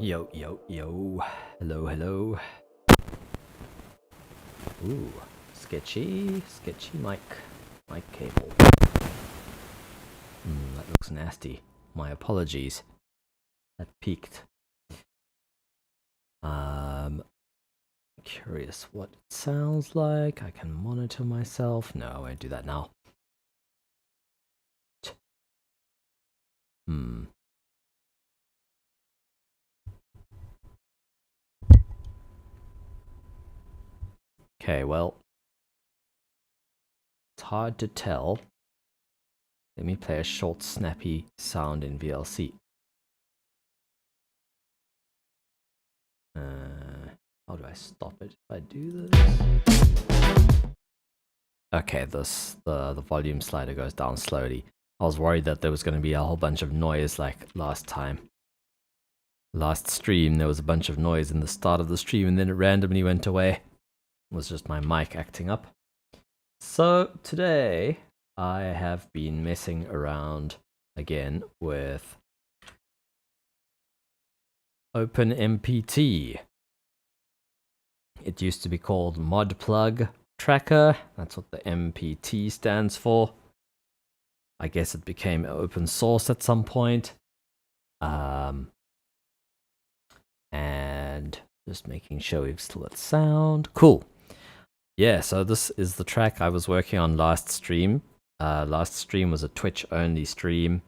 Yo, yo, yo. Hello, hello. Ooh, sketchy mic cable. That looks nasty. My apologies. That peaked. Curious what it sounds like. I can monitor myself. No, I won't do that now. Okay, well, it's hard to tell. Let me play a short, snappy sound in VLC. How do I stop it if I do this? Okay, the volume slider goes down slowly. I was worried that there was going to be a whole bunch of noise like last time. Last stream, there was a bunch of noise in the start of the stream and then it randomly went away. It was just my mic acting up. So today, I have been messing around again with OpenMPT. It used to be called Mod Plug Tracker. That's what the MPT stands for. I guess it became open source at some point. And just making sure we've still got sound. Cool. Yeah, so this is the track I was working on last stream. Last stream was a Twitch only stream.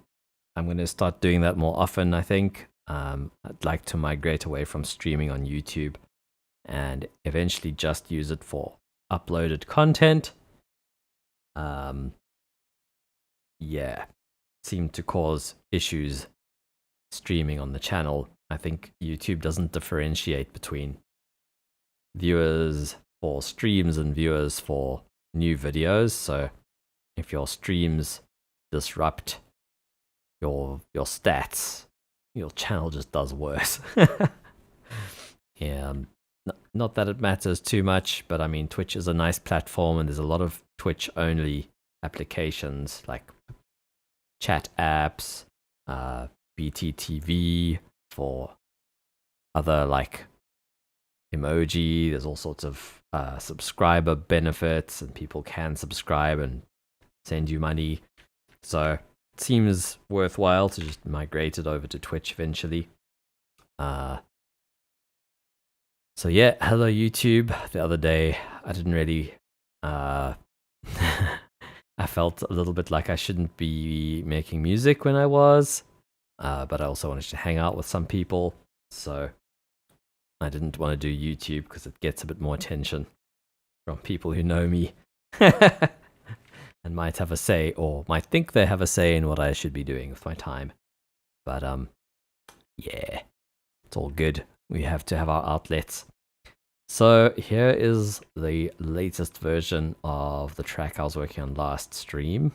I'm going to start doing that more often, I think. I'd like to migrate away from streaming on YouTube and eventually just use it for uploaded content. Yeah, seemed to cause issues streaming on the channel. I think YouTube doesn't differentiate between viewers for streams and viewers for new videos. So if your streams disrupt your stats, your channel just does worse. Yeah, not that it matters too much, but I mean, Twitch is a nice platform and there's a lot of Twitch only applications like chat apps, BTTV for other like emoji. There's all sorts of subscriber benefits and people can subscribe and send you money. So it seems worthwhile to just migrate it over to Twitch eventually. So yeah, hello YouTube. The other day I didn't really I felt a little bit like I shouldn't be making music when I was, but I also wanted to hang out with some people, so I didn't want to do YouTube because it gets a bit more attention from people who know me and might have a say or might think they have a say in what I should be doing with my time. But yeah, it's all good. We have to have our outlets. So here is the latest version of the track I was working on last stream.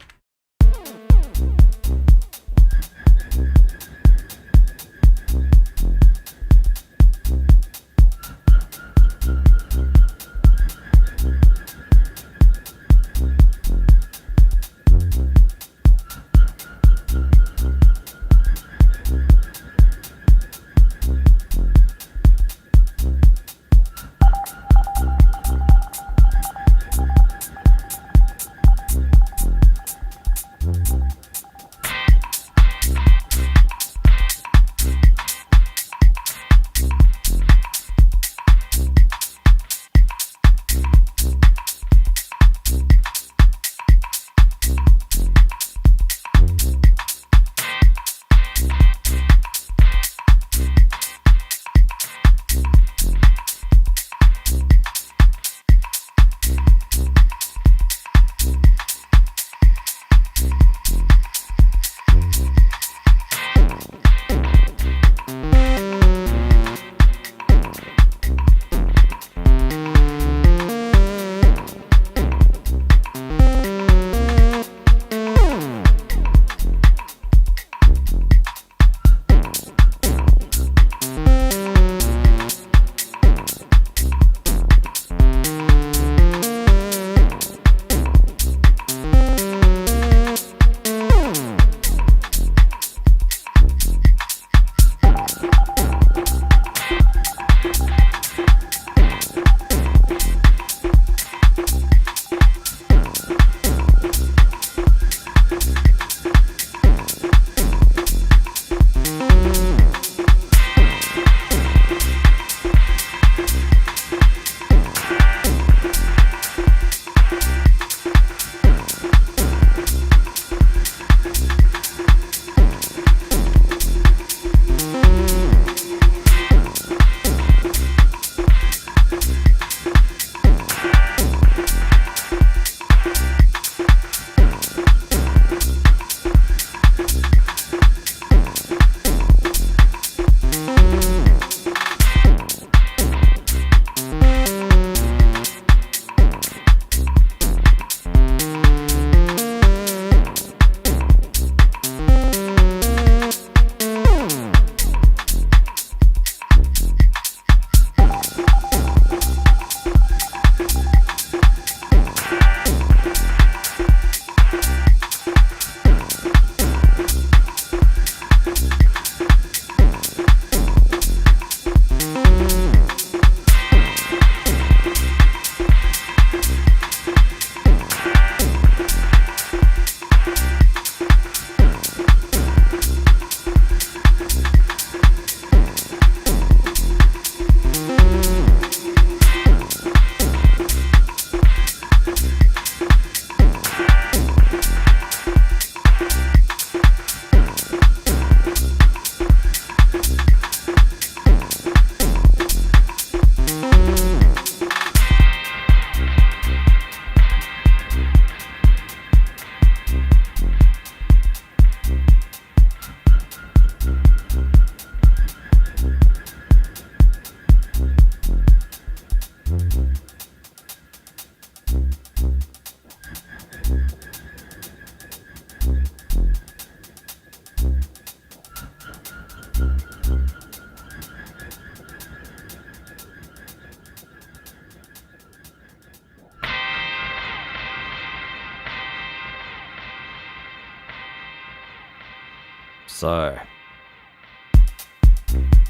So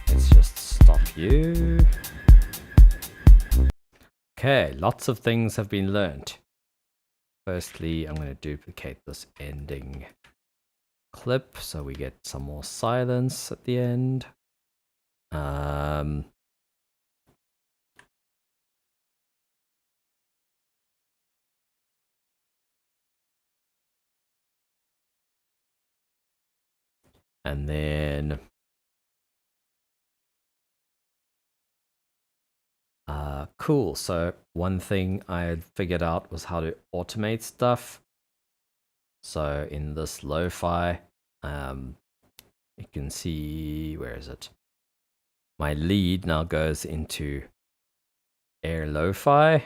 let's just stop you. Okay, lots of things have been learnt. Firstly, I'm going to duplicate this ending clip so we get some more silence at the end. And then cool. So one thing I had figured out was how to automate stuff. So in this lo-fi, you can see, where is it? My lead now goes into Air Lo-Fi.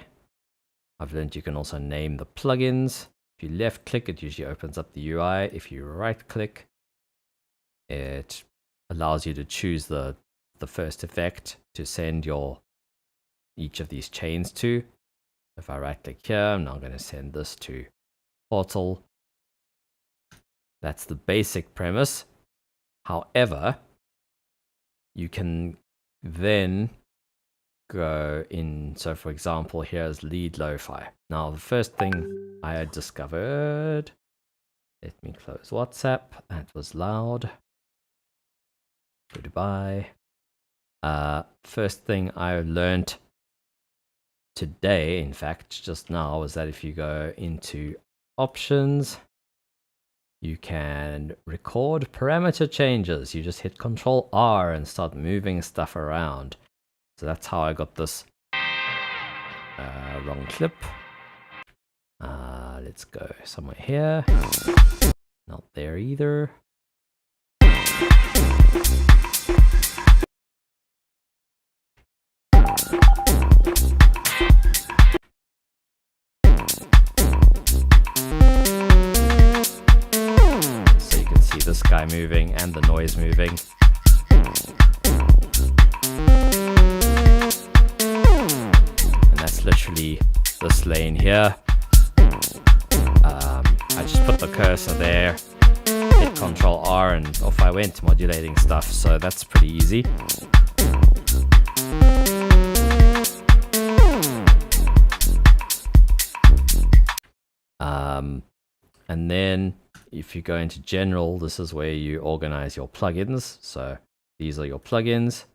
I've learned you can also name the plugins. If you left click, it usually opens up the UI. If you right click, it allows you to choose the first effect to send each of these chains to. If I right click here, I'm now going to send this to Portal. That's the basic premise. However, you can then go in. So for example, here's lead lo-fi. Now the first thing I had discovered, let me close WhatsApp. That was loud. Goodbye. First thing I learned today, in fact, just now, was that if you go into options, you can record parameter changes. You just hit Control R and start moving stuff around. So that's how I got this wrong clip. Let's go somewhere here. Not there either. So you can see this guy moving and the noise moving. And that's literally this lane here. I just put the cursor there, hit Control R, and off I went modulating stuff. So that's pretty easy. And then if you go into general, this is where you organize your plugins. So these are your plugins.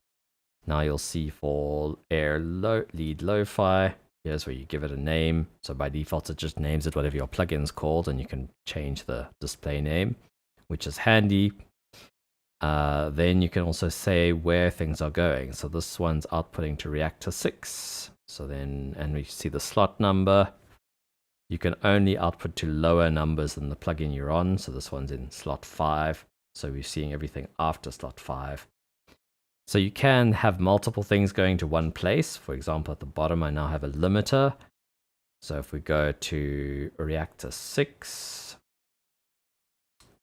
Now you'll see for lead lo-fi, here's where you give it a name. So by default, it just names it whatever your plugin's called, and you can change the display name, which is handy. Then you can also say where things are going. So this one's outputting to reactor 6. So then, and we see the slot number. You can only output to lower numbers than the plugin you're on. So this one's in slot 5. So we're seeing everything after slot 5. So you can have multiple things going to one place. For example, at the bottom, I now have a limiter. So if we go to reactor 6,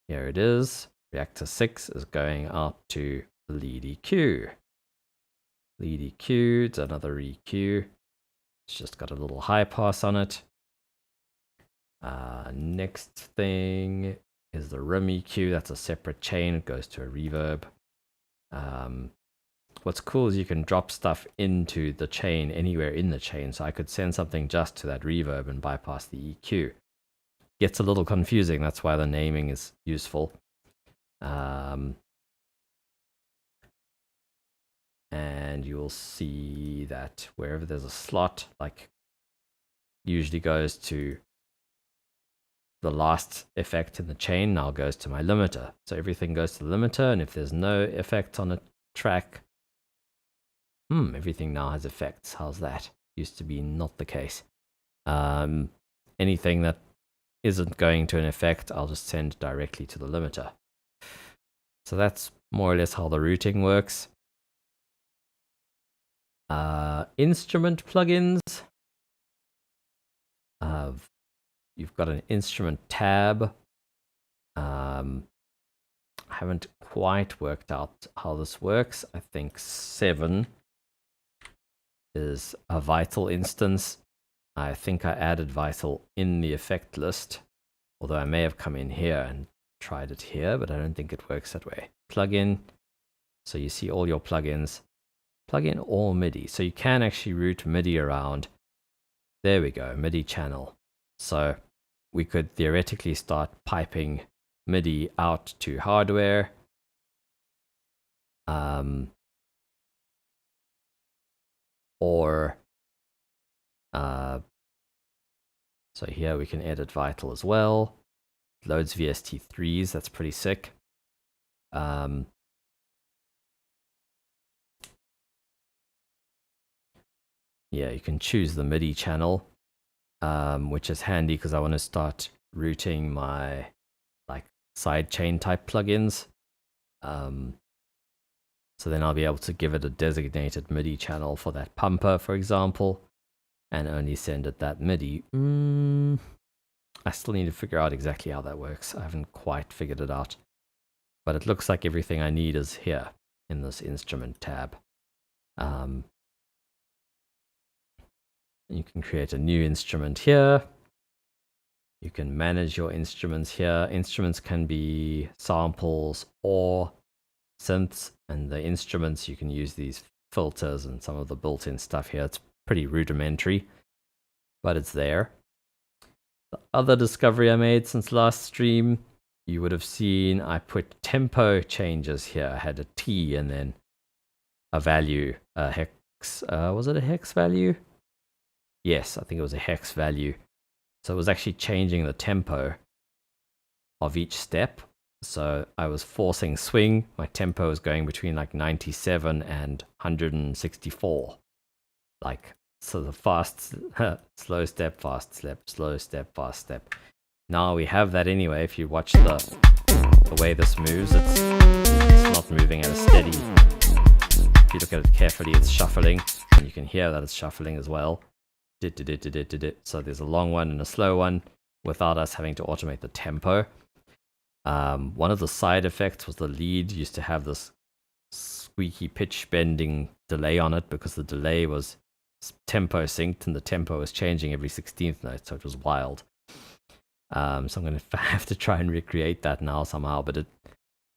here it is. Reactor 6 is going out to lead EQ. Lead EQ, it's another EQ. It's just got a little high pass on it. Next thing is the rim EQ. That's a separate chain. It goes to a reverb. What's cool is you can drop stuff into the chain anywhere in the chain. So I could send something just to that reverb and bypass the EQ. Gets a little confusing. That's why the naming is useful. And you'll see that wherever there's a slot, like usually goes to the last effect in the chain, now goes to my limiter. So everything goes to the limiter, and if there's no effect on a track, everything now has effects. How's that? Used to be not the case. Anything that isn't going to an effect, I'll just send directly to the limiter. So that's more or less how the routing works. Instrument plugins. You've got an instrument tab. I haven't quite worked out how this works. I think 7 is a vital instance. I think I added vital in the effect list, although I may have come in here and tried it here, but I don't think it works that way. Plugin. So you see all your plugins. Plugin all MIDI. So you can actually route MIDI around. There we go, MIDI channel. So we could theoretically start piping MIDI out to hardware. So here we can edit Vital as well. Loads VST3s, that's pretty sick. Yeah, you can choose the MIDI channel, which is handy because I want to start routing my like sidechain type plugins. So then I'll be able to give it a designated MIDI channel for that pumper, for example, and only send it that MIDI. I still need to figure out exactly how that works. I haven't quite figured it out. But it looks like everything I need is here in this instrument tab. You can create a new instrument here. You can manage your instruments here. Instruments can be samples or synths, and the instruments, you can use these filters and some of the built-in stuff here. It's pretty rudimentary, but it's there. The other discovery I made since last stream, you would have seen I put tempo changes here. I had a T and then a value, a hex. Was it a hex value? Yes, I think it was a hex value. So it was actually changing the tempo of each step. So I was forcing swing. My tempo was going between like 97 and 164. Like, so the fast, slow step, fast step, slow step, fast step. Now we have that anyway. If you watch the way this moves, it's not moving at a steady. If you look at it carefully, it's shuffling. And you can hear that it's shuffling as well. So there's a long one and a slow one without us having to automate the tempo. One of the side effects was the lead used to have this squeaky pitch bending delay on it because the delay was tempo synced and the tempo was changing every 16th note, so it was wild. So I'm going to have to try and recreate that now somehow, but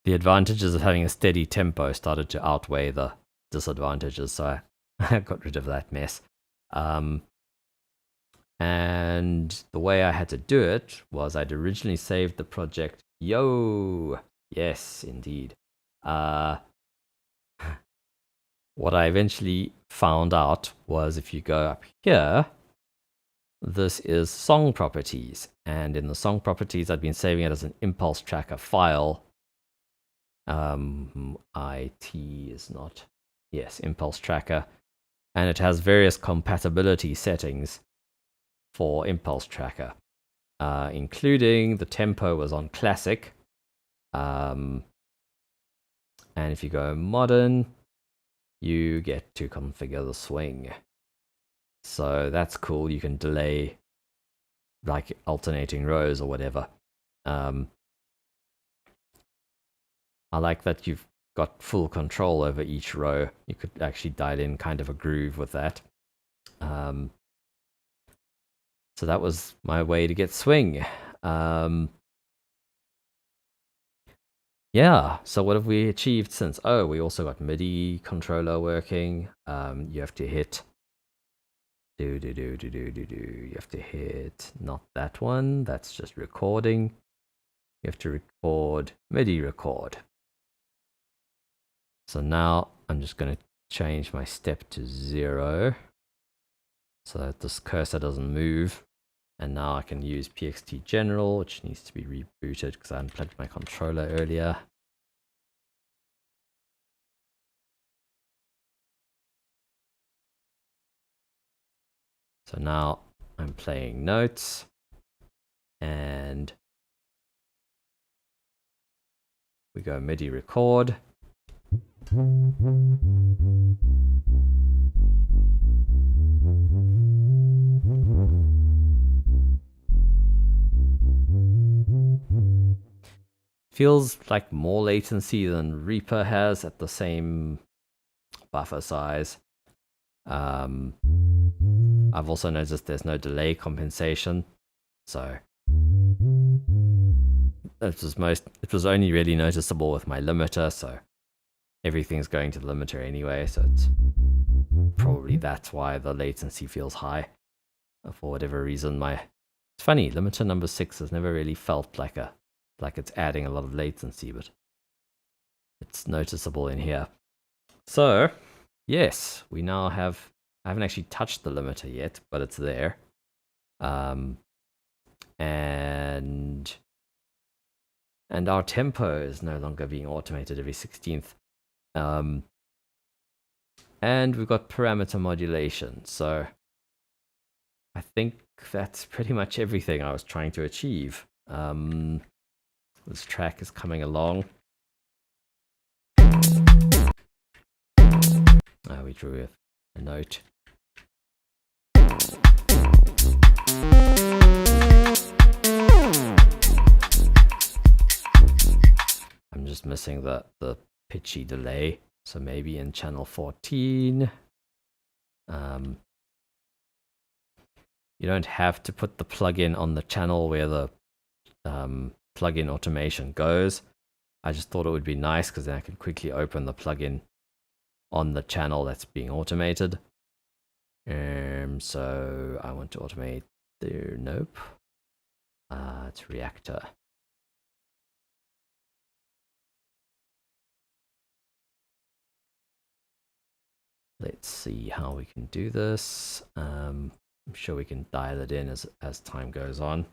the advantages of having a steady tempo started to outweigh the disadvantages, so I got rid of that mess. And the way I had to do it was I'd originally saved the project. Yes, indeed. What I eventually found out was if you go up here, this is song properties. And in the song properties, I'd been saving it as an impulse tracker file. IT is not. Yes, impulse tracker. And it has various compatibility settings for impulse tracker, including the tempo was on classic. And if you go modern, you get to configure the swing. So that's cool. You can delay like alternating rows or whatever. I like that you've got full control over each row. You could actually dial in kind of a groove with that. So that was my way to get swing. Yeah, so what have we achieved since? Oh, we also got MIDI controller working. You have to hit you have to hit not that one, that's just recording. You have to record MIDI record. So now I'm just going to change my step to 0 so that this cursor doesn't move. And now I can use PXT General, which needs to be rebooted because I unplugged my controller earlier. So now I'm playing notes and we go MIDI record. Feels like more latency than Reaper has at the same buffer size. I've also noticed there's no delay compensation, so it was only really noticeable with my limiter, so everything's going to the limiter anyway, so it's probably that's why the latency feels high. For whatever reason, it's funny, limiter number 6 has never really felt like it's adding a lot of latency, but it's noticeable in here. So yes, we now have, I haven't actually touched the limiter yet, but it's there. And our tempo is no longer being automated every 16th. And we've got parameter modulation. So I think that's pretty much everything I was trying to achieve. This track is coming along. We drew a note. I'm just missing the pitchy delay, so maybe in channel 14. You don't have to put the plugin on the channel where the plugin automation goes. I just thought it would be nice because then I can quickly open the plugin on the channel that's being automated. So I want to automate the nope. It's reactor. Let's see how we can do this. I'm sure we can dial it in as time goes on.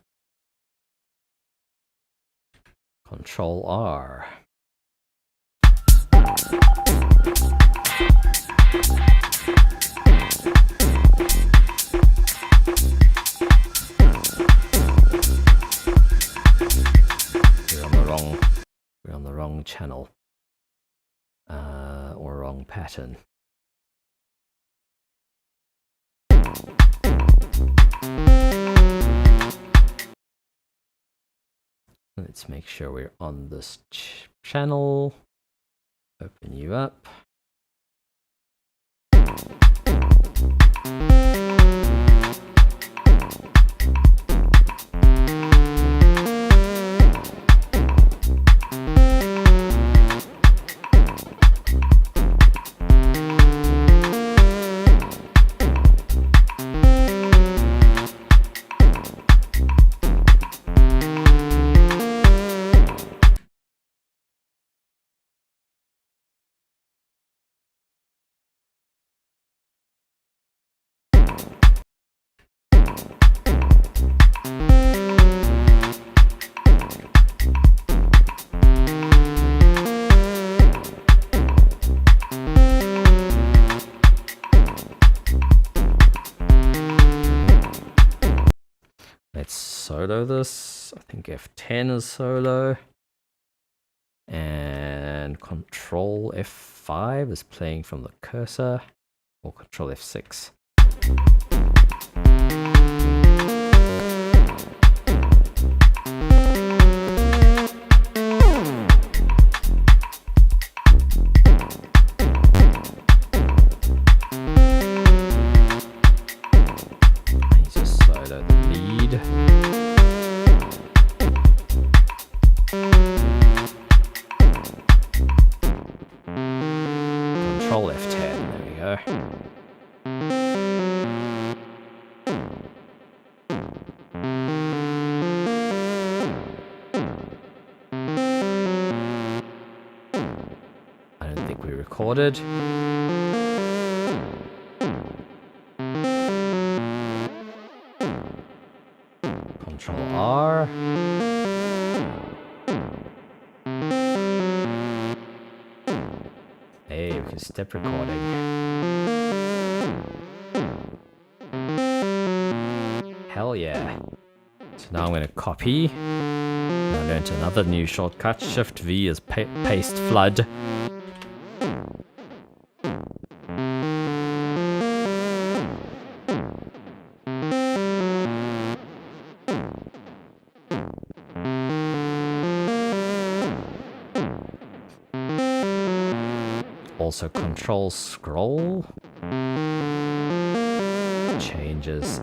Control R. We're on the wrong channel. Or wrong pattern. Let's make sure we're on this channel. Open you up. Let's solo this. I think F10 is solo. And Control F5 is playing from the cursor, or Control F6. Control F10, there we go. I don't think we recorded. Control R. Hey, we can step recording. Hell yeah. So now I'm going to copy. I learned another new shortcut. Shift V is paste flood. Also Control Scroll changes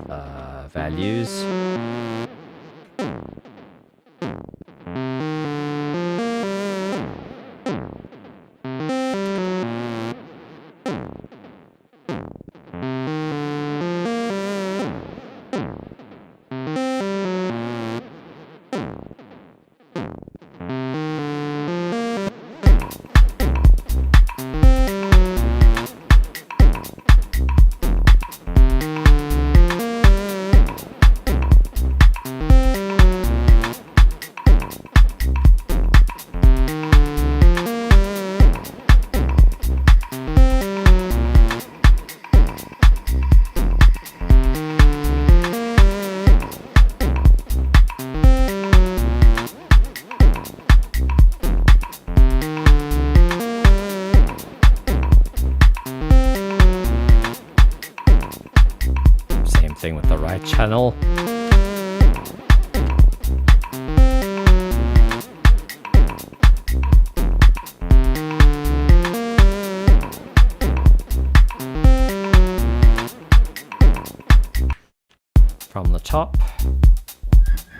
thing with the right channel. From the top,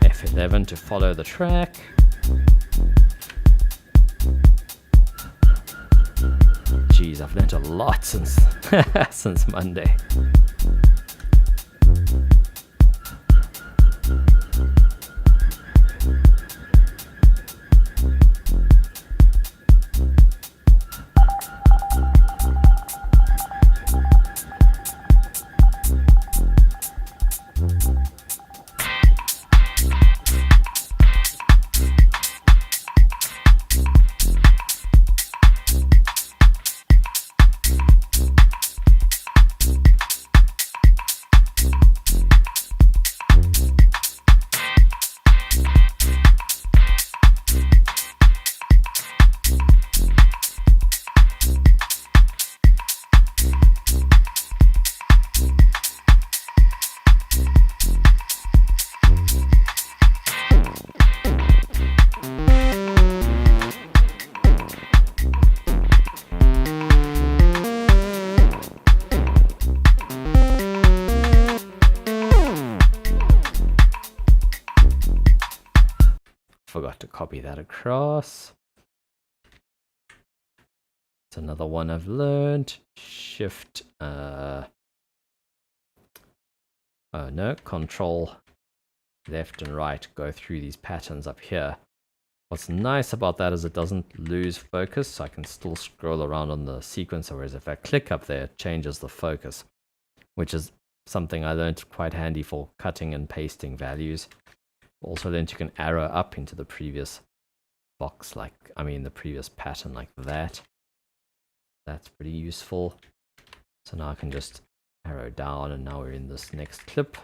F11 to follow the track. Geez, I've learned a lot since since Monday. Forgot to copy that across. It's another one I've learned. Shift, Control left and right, go through these patterns up here. What's nice about that is it doesn't lose focus, so I can still scroll around on the sequencer, whereas if I click up there, it changes the focus, which is something I learned quite handy for cutting and pasting values. Also, then you can arrow up into the previous box, the previous pattern like that. That's pretty useful. So now I can just arrow down, and now we're in this next clip.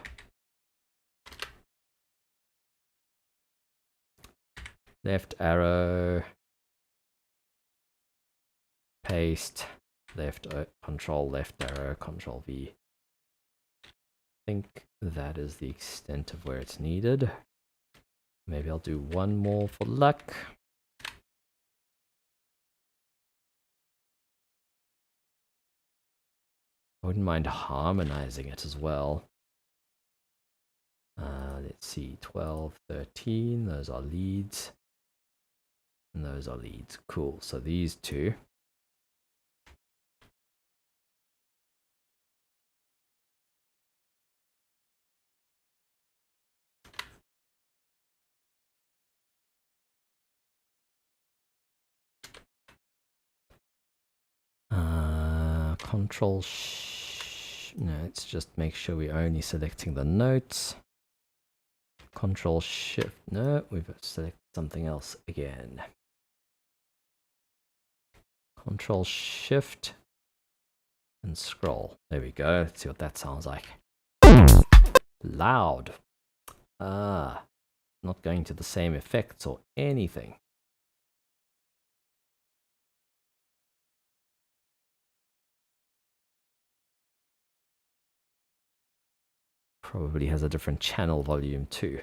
Left arrow, paste, left control, left arrow, control V. I think that is the extent of where it's needed. Maybe I'll do one more for luck. I wouldn't mind harmonizing it as well. Let's see, 12, 13, those are leads. And those are leads. Cool, so these two. Control no, let's just make sure we're only selecting the notes. Control Shift, no, we've selected something else again. Control Shift and scroll. There we go. Let's see what that sounds like. Loud. Not going to the same effects or anything. Probably has a different channel volume too.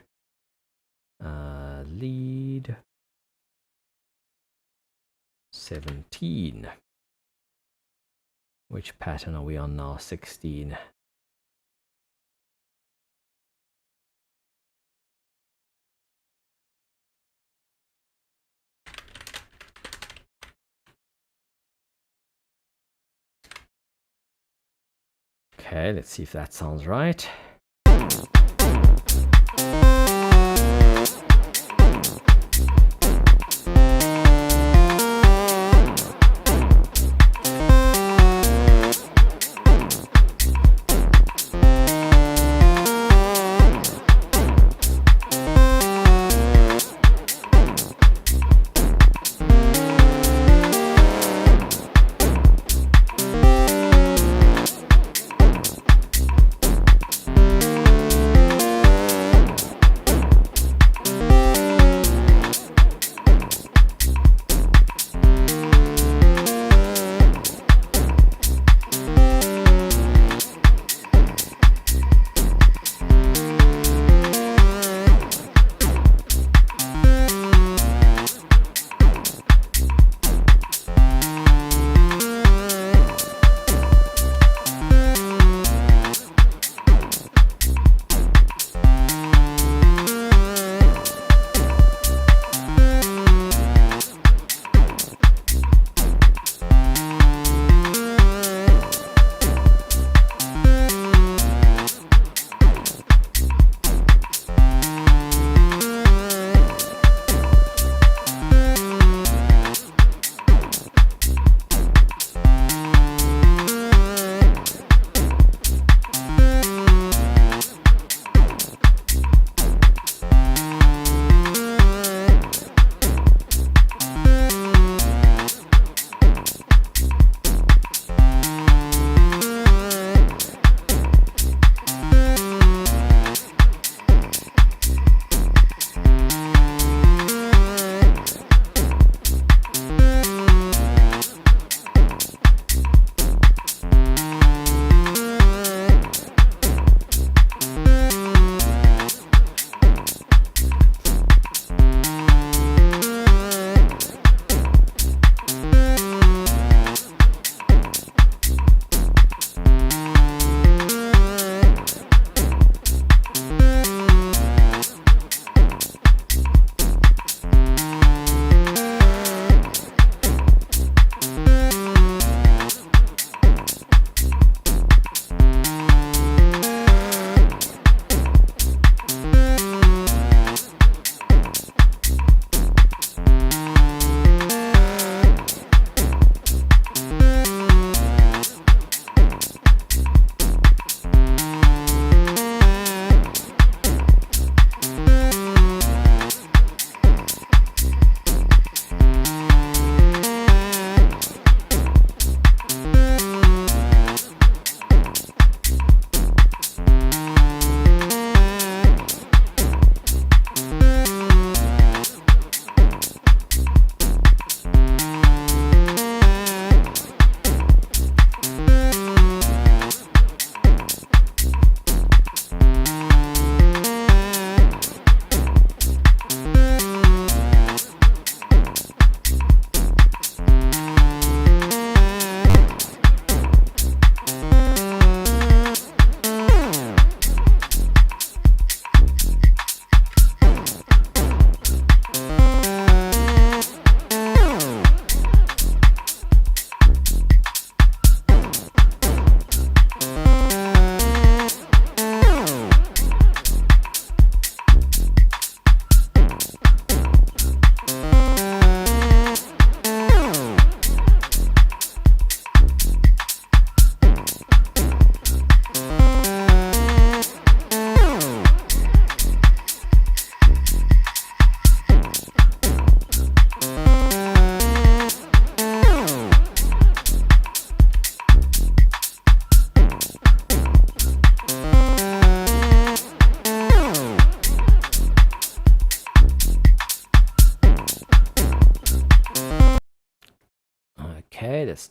Lead 17. Which pattern are we on now? 16. Okay, let's see if that sounds right.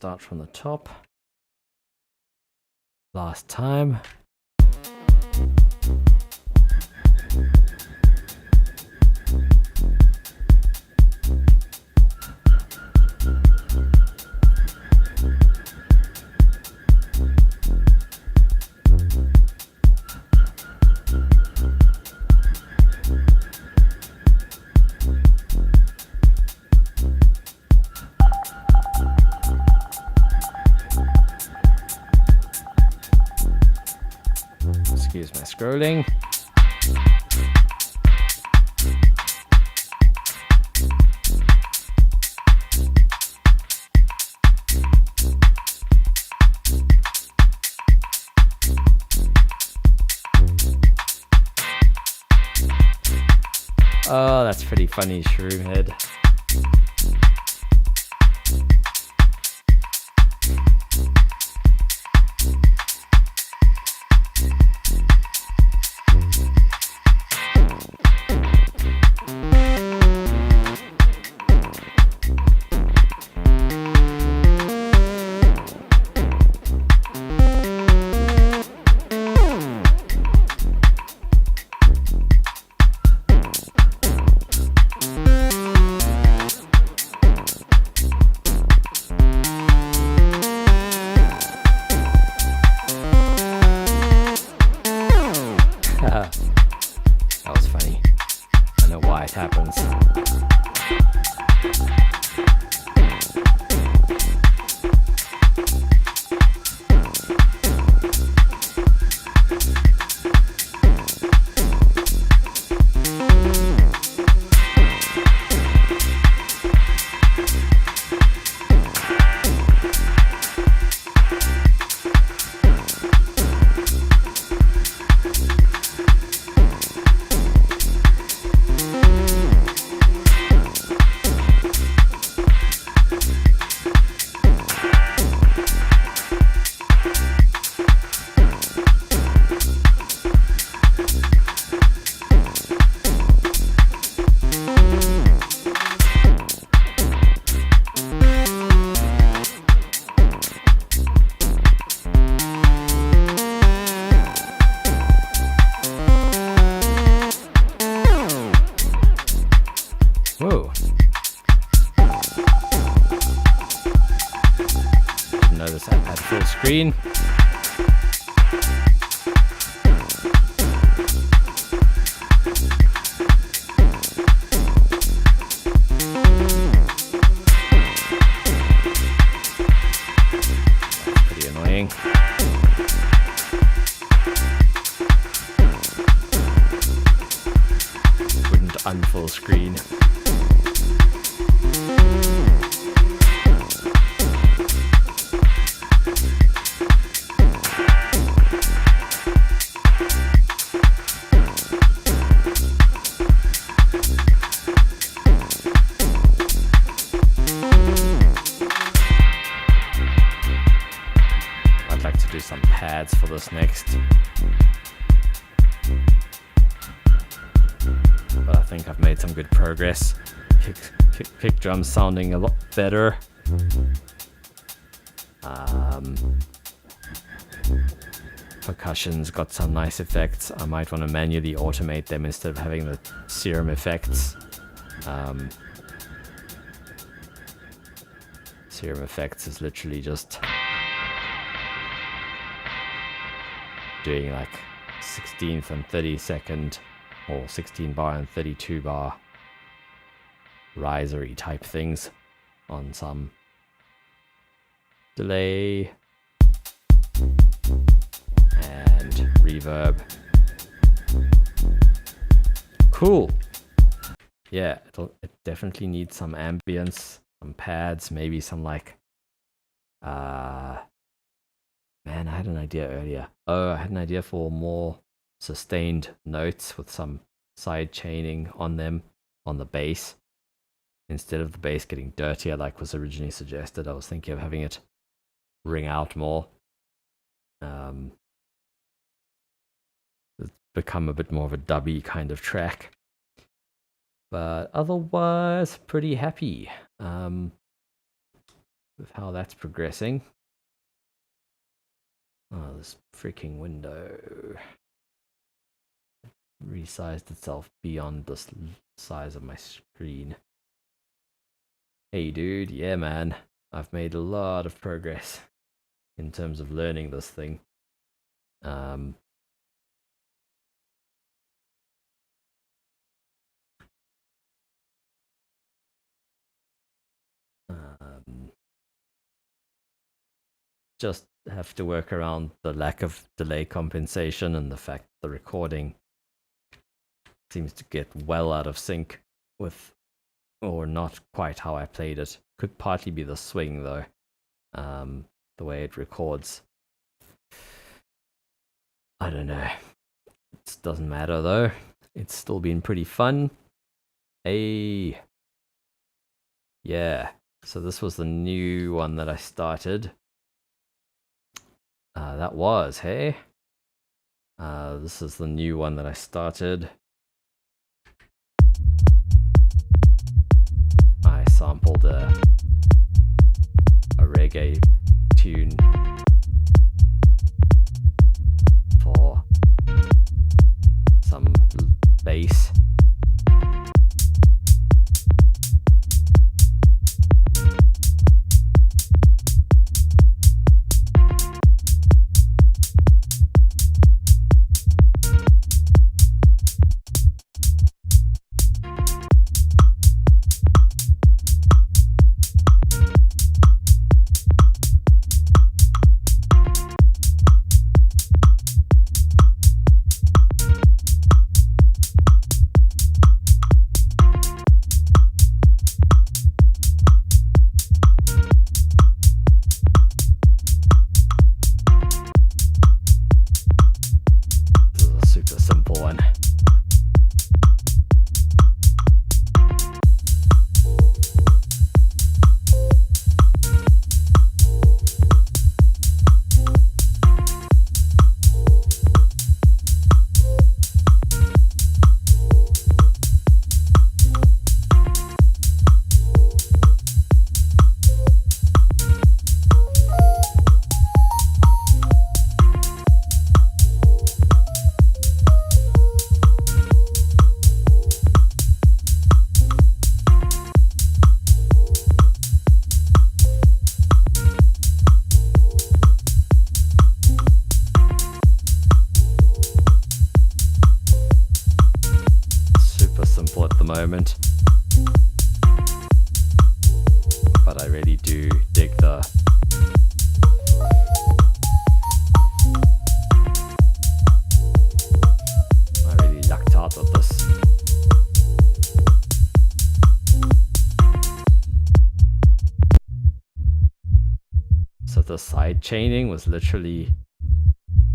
start from the top. Last time. Excuse my scrolling. Oh, that's pretty funny, Shroom Head. That was funny. I know why it happens. Whoa. Didn't notice that had full screen. Pretty annoying. Wouldn't unfull screen. I'd like to do some pads for this next. But I think I've made some good progress. Kick drums sounding a lot better. Percussion's got some nice effects. I might want to manually automate them instead of having the serum effects. Serum effects is literally just doing like 16th and 32nd or 16 bar and 32 bar risery type things on some delay and reverb. Cool. Yeah, it definitely needs some ambience, some pads, maybe some like man, I had an idea earlier. Oh, I had an idea for more sustained notes with some side chaining on them on the bass. Instead of the bass getting dirtier like was originally suggested, I was thinking of having it ring out more. It's become a bit more of a dubby kind of track. But otherwise, pretty happy. with how that's progressing. Oh, this freaking window resized itself beyond the size of my screen. Hey dude, yeah man, I've made a lot of progress in terms of learning this thing. Just have to work around the lack of delay compensation and the fact the recording seems to get well out of sync with, or not quite how I played it. Could partly be the swing though, the way it records. I don't know. It doesn't matter though. It's still been pretty fun. Hey. Yeah. So this was the new one that I started. That was, hey? This is the new one that I started. I sampled a reggae tune for some bass. Moment, but I really do dig the I really lucked out with this. So the side chaining was literally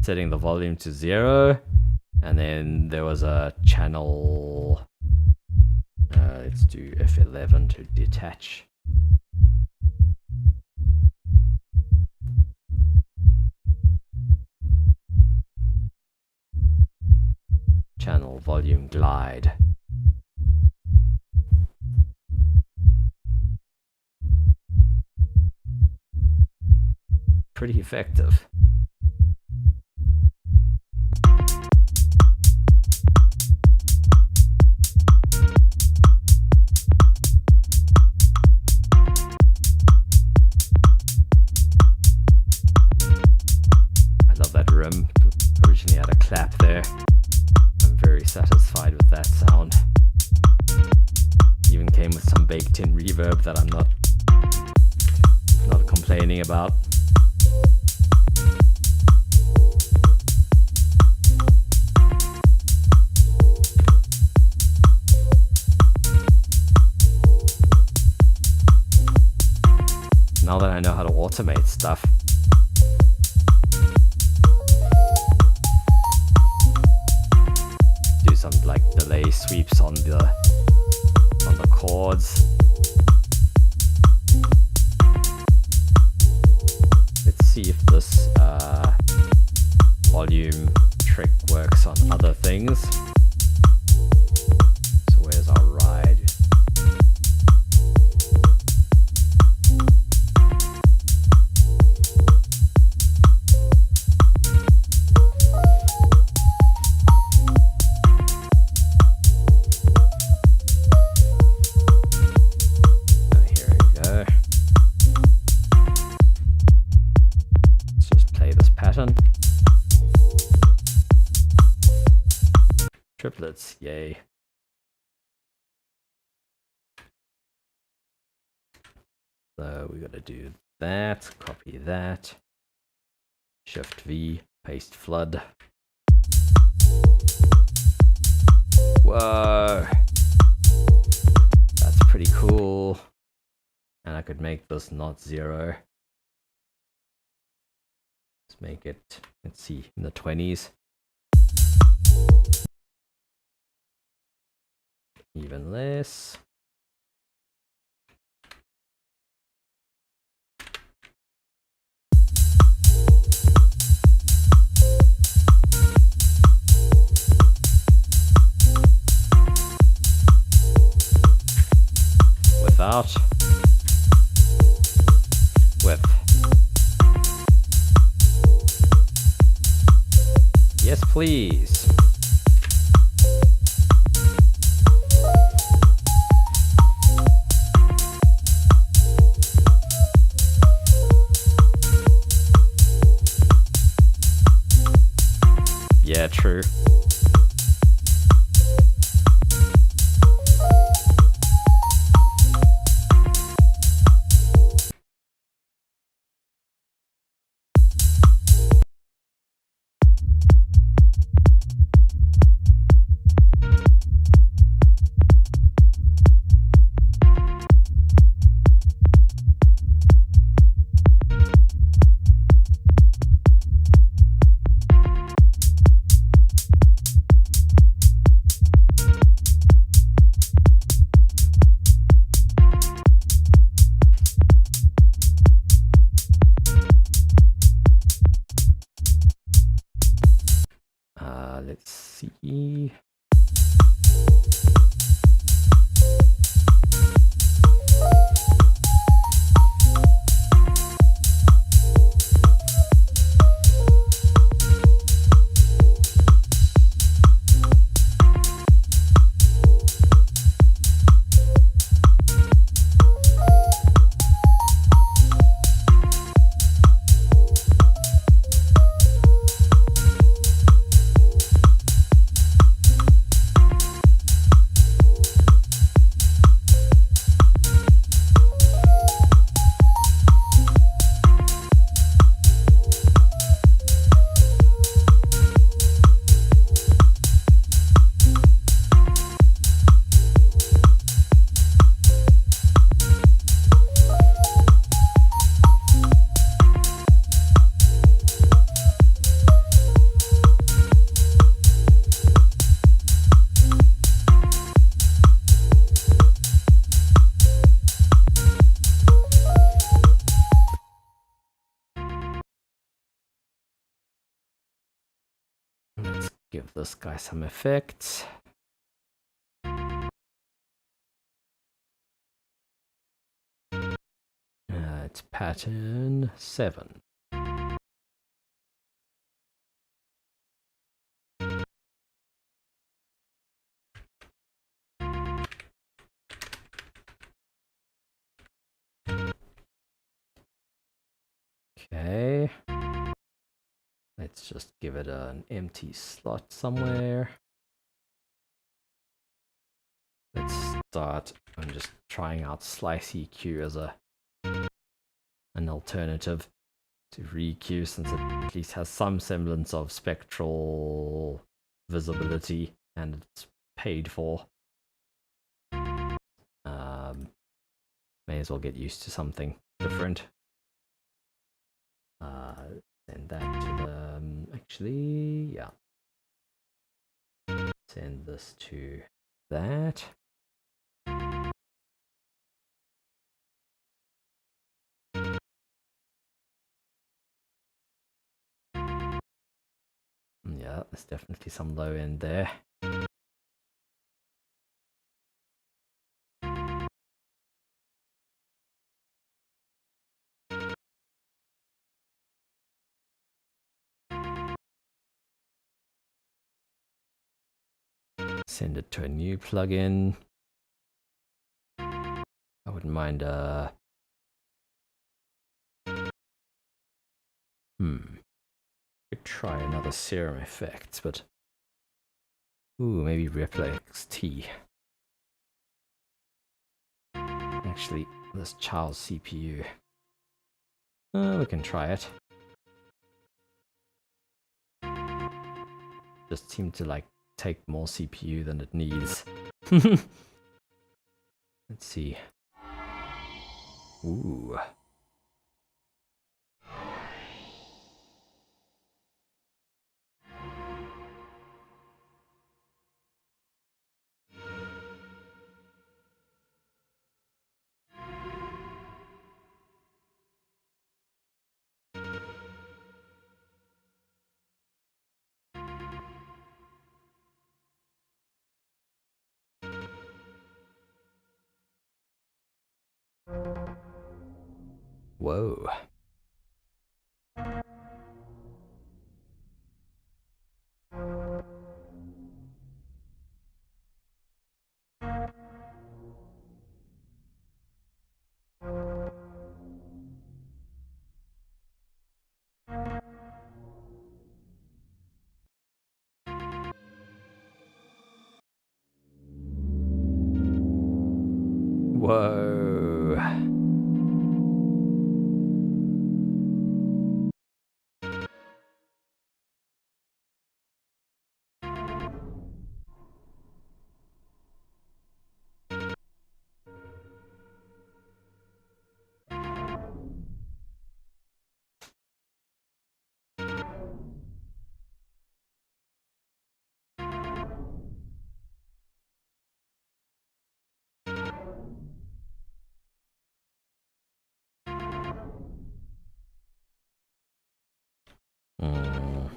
setting the volume to 0, and then there was a channel. Let's do F11 to detach. Channel volume glide. Pretty effective. Originally had a clap there. I'm very satisfied with that sound. Even came with some baked in reverb that I'm not complaining about. Now that I know how to automate stuff, some like delay sweeps on the chords. Let's see if this volume trick works on other things. So where's our ride? button. Triplets, yay. So we gotta do that, copy that, Shift V, paste flood. Whoa, that's pretty cool. And I could make this not 0. Let's make it, let's see, in the 20s. Even less. Without. With. Yes, please. Yeah, true. Let's see. Let's give this guy some effects. It's pattern 7. Okay. Let's just give it an empty slot somewhere. Let's start. I'm just trying out slice EQ as an alternative to reQ, since it at least has some semblance of spectral visibility and it's paid for. May as well get used to something different. Send that to the actually, yeah. Send this to that. Yeah, there's definitely some low end there. Send it to a new plugin. I wouldn't mind Could try another serum effect, but ooh, maybe Reflex T. Actually, this child's CPU. We can try it. Just seem to like take more CPU than it needs. Let's see. Ooh. Whoa. Whoa. Mm.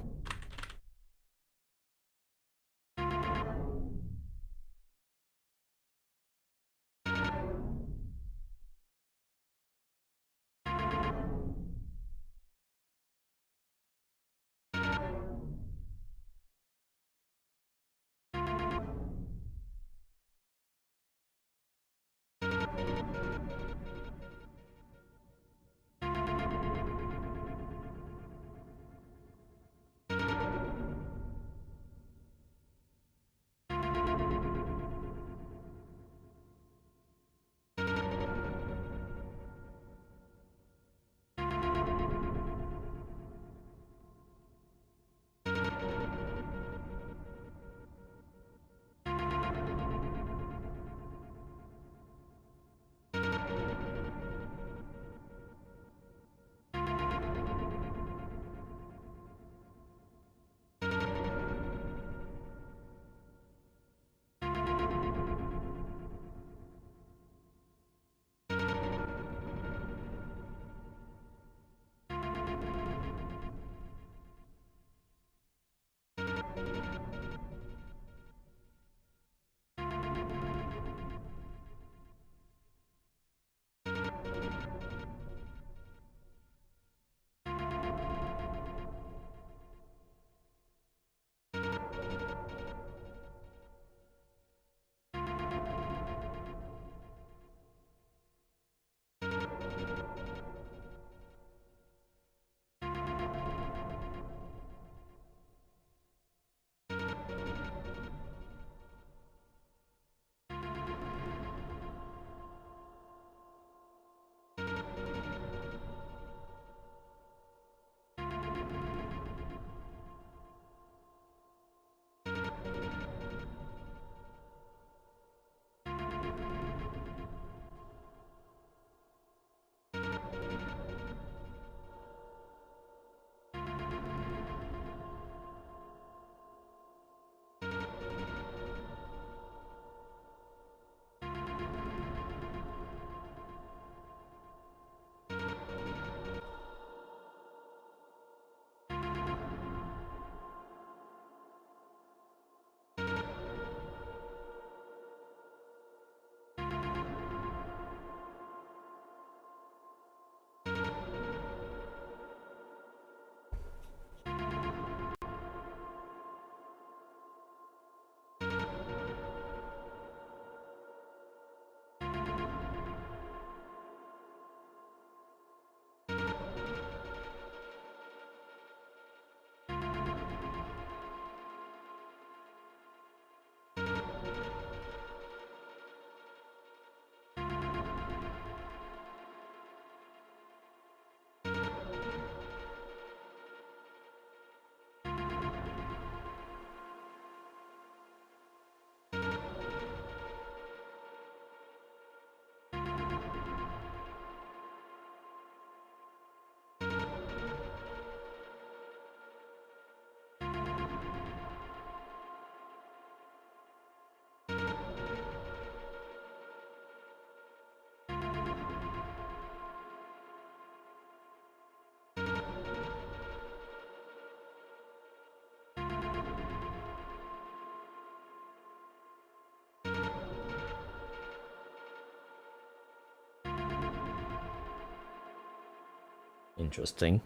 Interesting.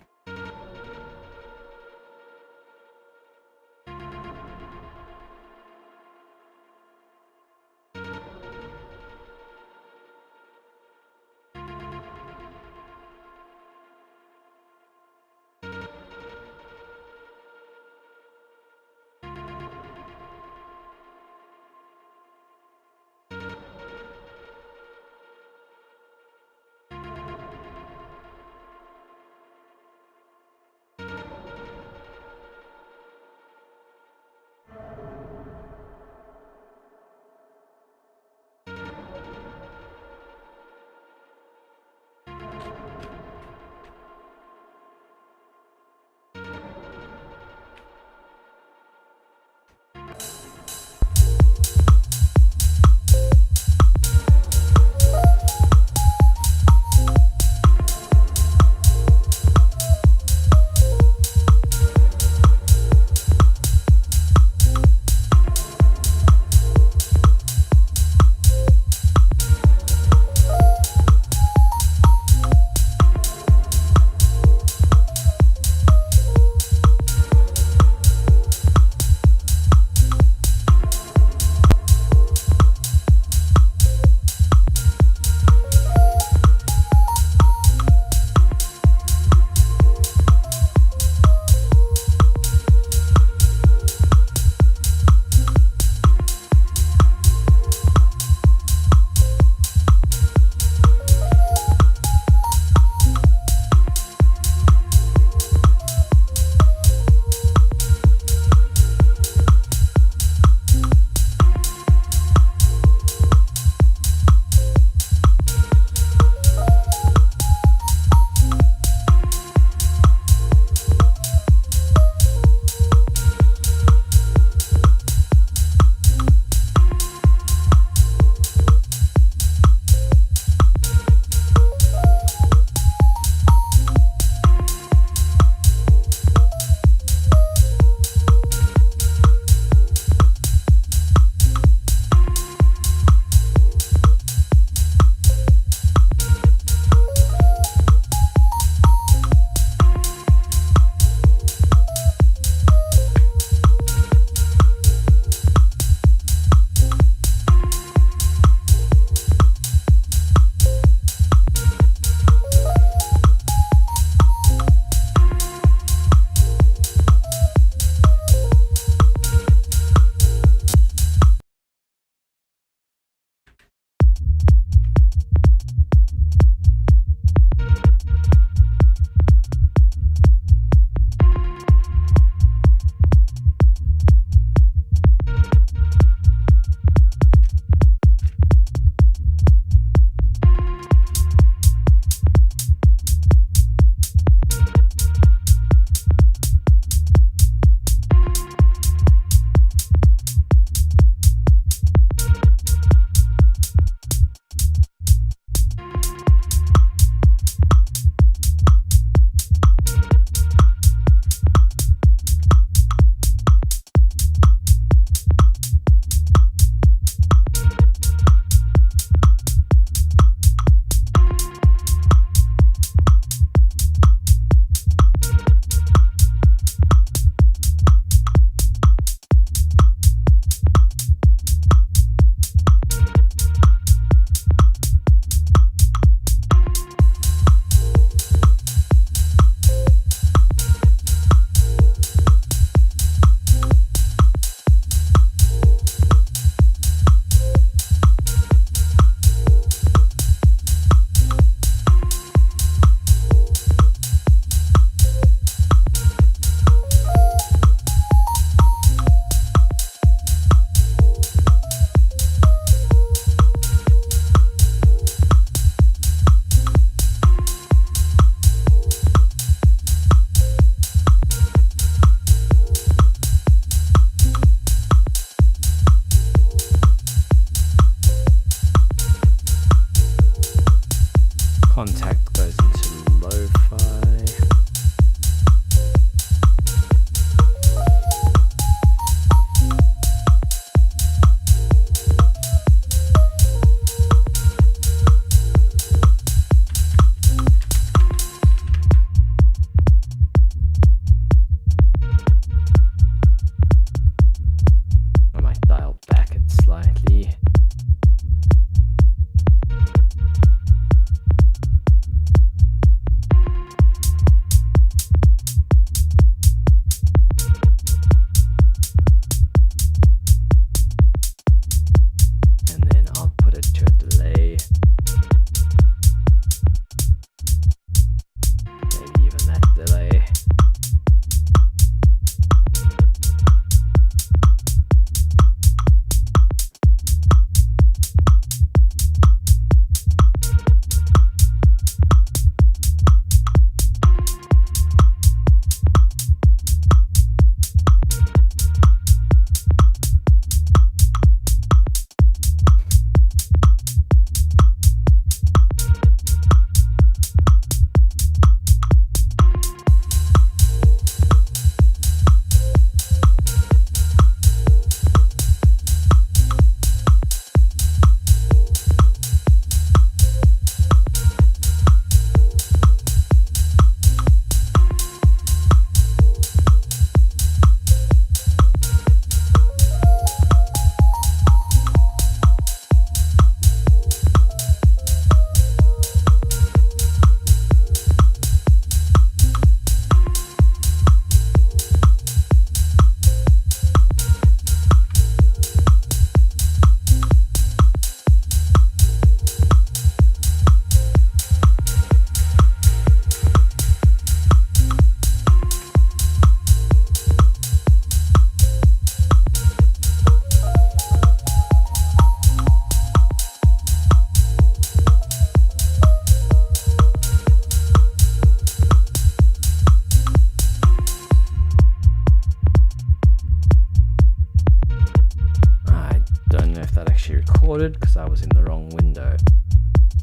that actually recorded because I was in the wrong window.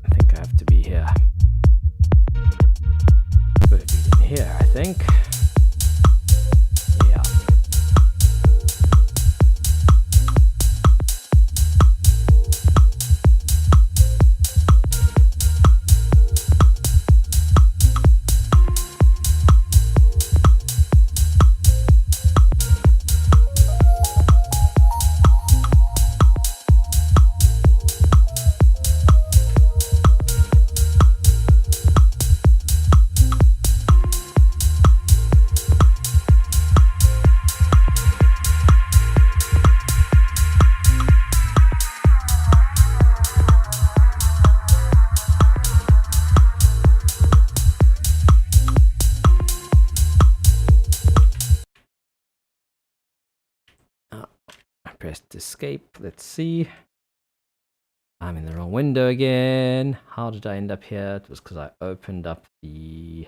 I think I have to be here. Could have been in here, I think. Yeah. Pressed escape. Let's see. I'm in the wrong window again. How did I end up here? It was because I opened up the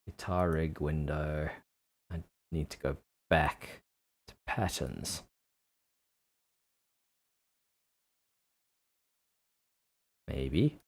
guitar rig window. I need to go back to patterns. Maybe.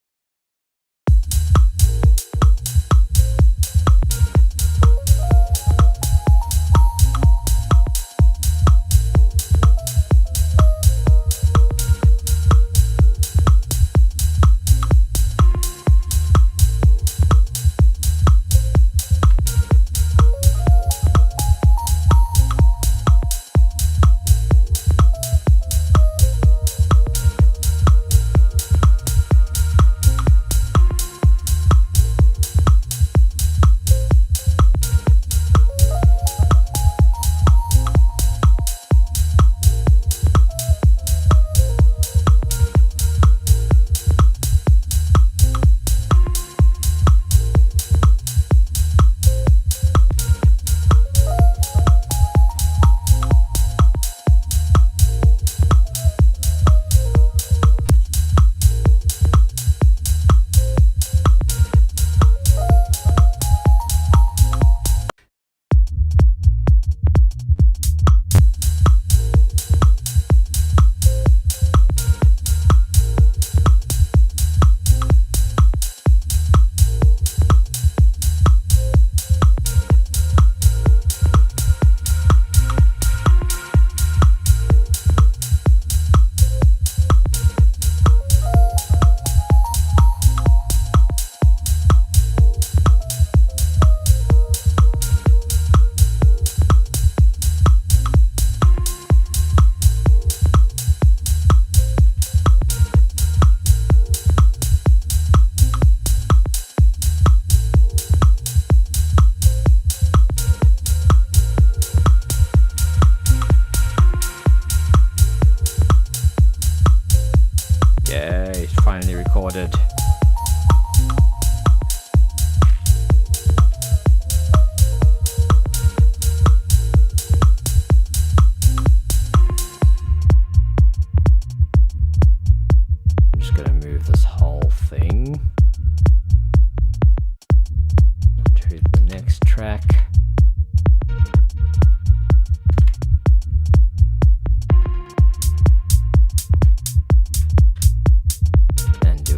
Yay, finally recorded. I'm just going to move this whole thing to the next track.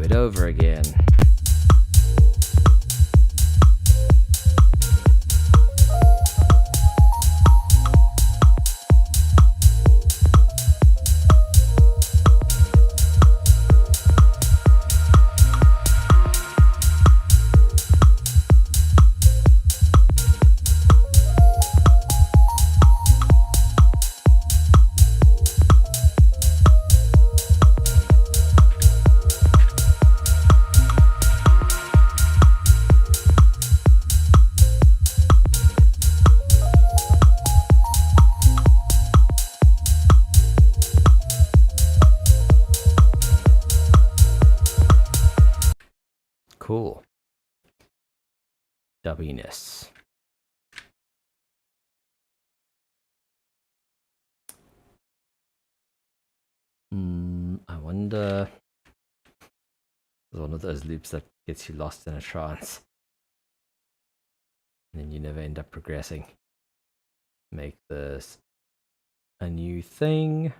Over again. Cool. Dubbiness. I wonder. It's one of those loops that gets you lost in a trance. And then you never end up progressing. Make this a new thing.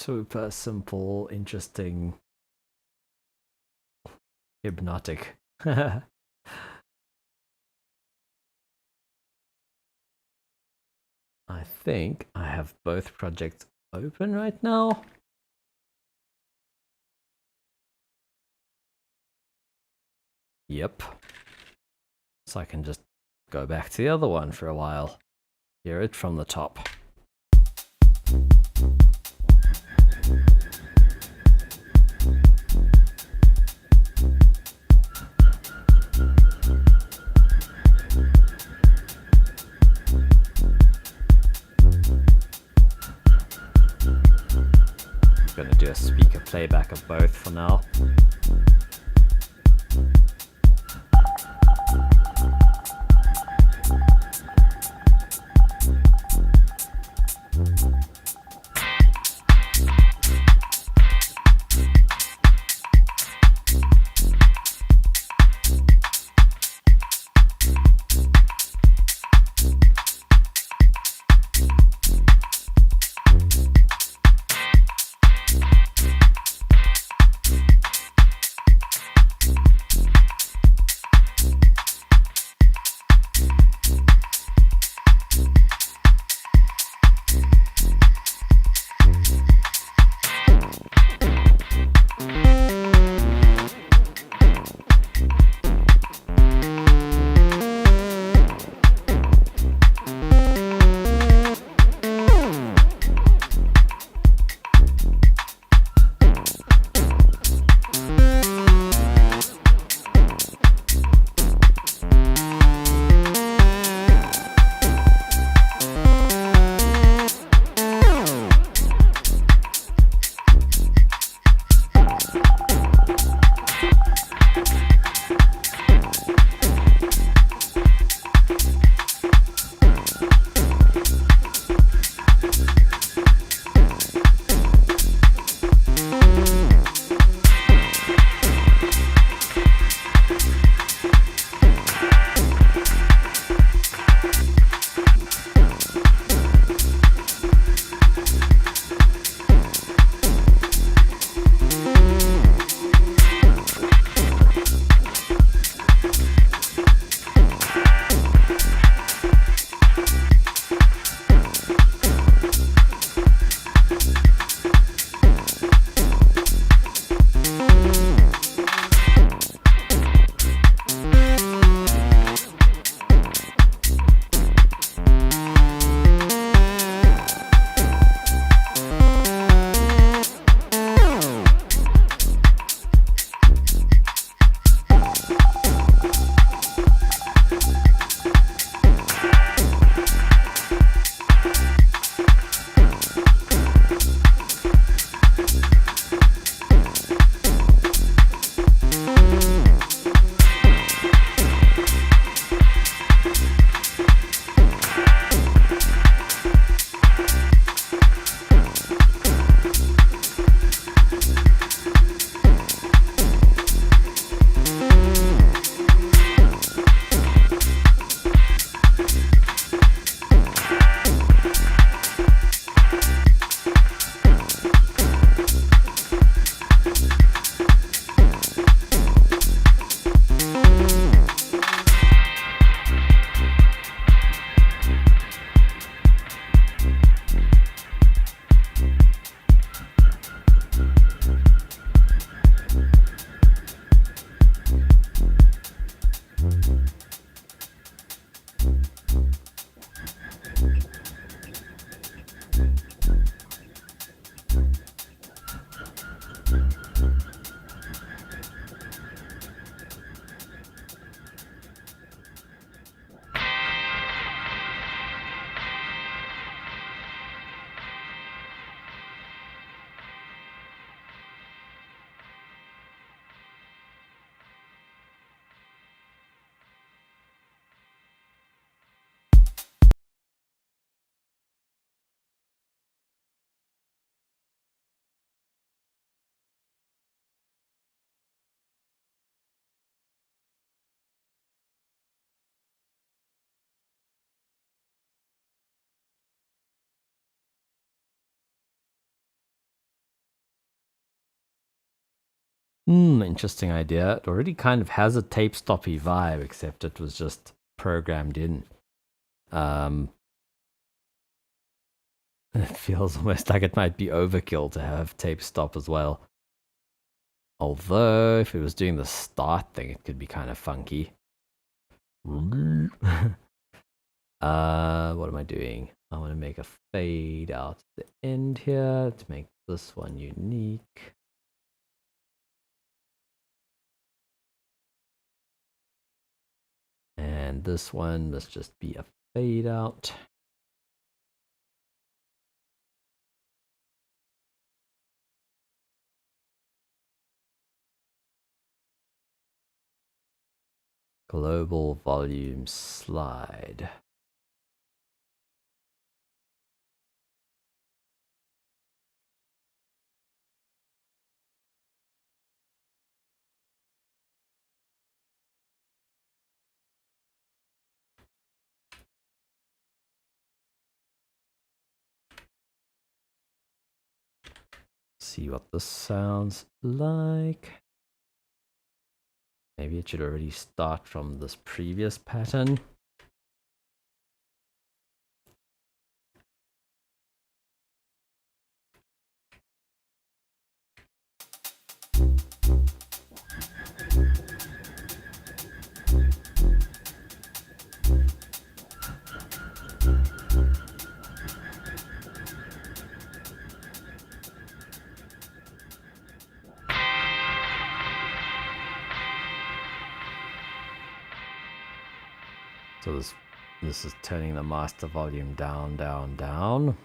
super simple, interesting, hypnotic. I think I have both projects open right now. Yep. So I can just go back to the other one for a while. Hear it from the top. I'm gonna do a speaker playback of both for now. Interesting idea. It already kind of has a tape stoppy vibe, except it was just programmed in. It feels almost like it might be overkill to have tape stop as well. Although, if it was doing the start thing, it could be kind of funky. What am I doing? I want to make a fade out at the end here to make this one unique. And this one must just be a fade out. Global volume slide. See what this sounds like. Maybe it should already start from this previous pattern. So this is turning the master volume down, down, down.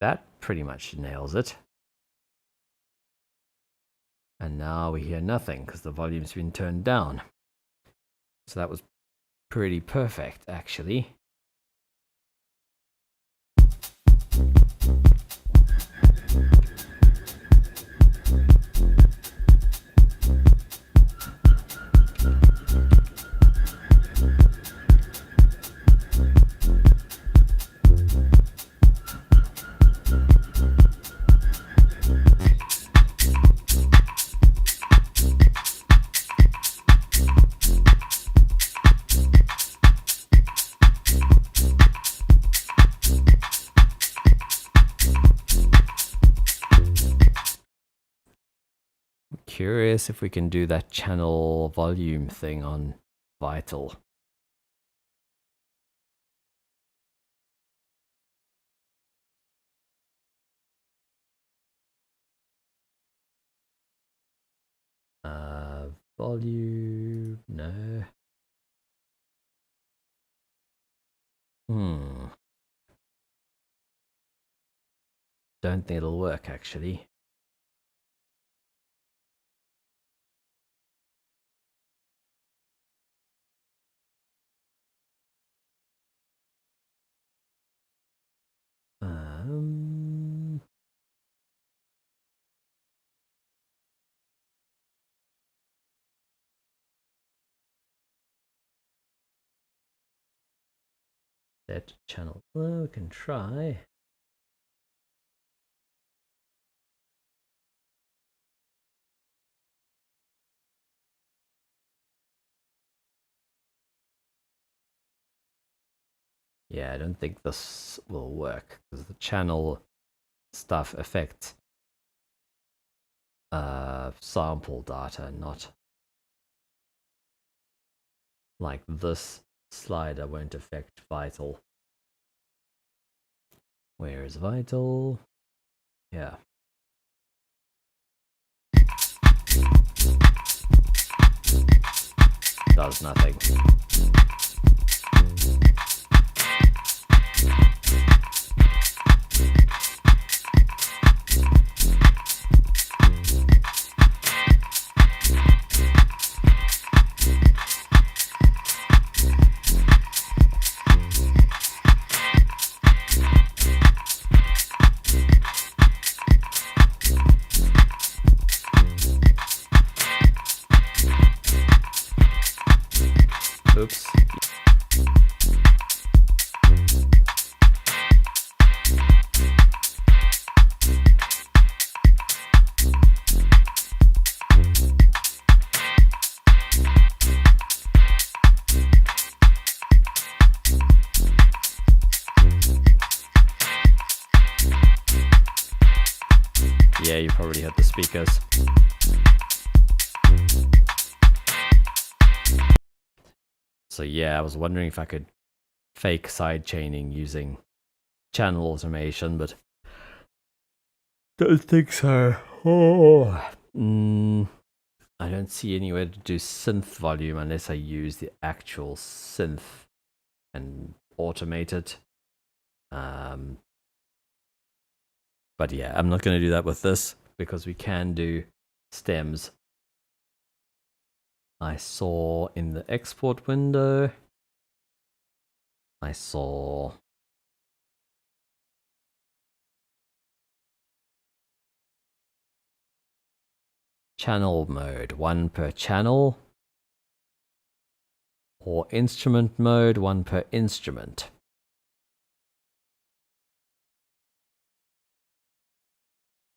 That pretty much nails it. And now we hear nothing because the volume's been turned down. So that was pretty perfect, actually. Curious if we can do that channel volume thing on Vital. Volume, no. Don't think it'll work actually. Set channel. Well, we can try. Yeah, I don't think this will work because the channel stuff affects sample data, not like this slider won't affect Vital. Where is Vital? Yeah. Does nothing. Oops. probably heard the speakers. So yeah, I was wondering if I could fake sidechaining using channel automation, but don't think so. I don't see anywhere to do synth volume unless I use the actual synth and automate it. But yeah, I'm not going to do that with this because we can do stems. I saw in the export window, I saw channel mode, 1 per channel, or instrument mode, 1 per instrument.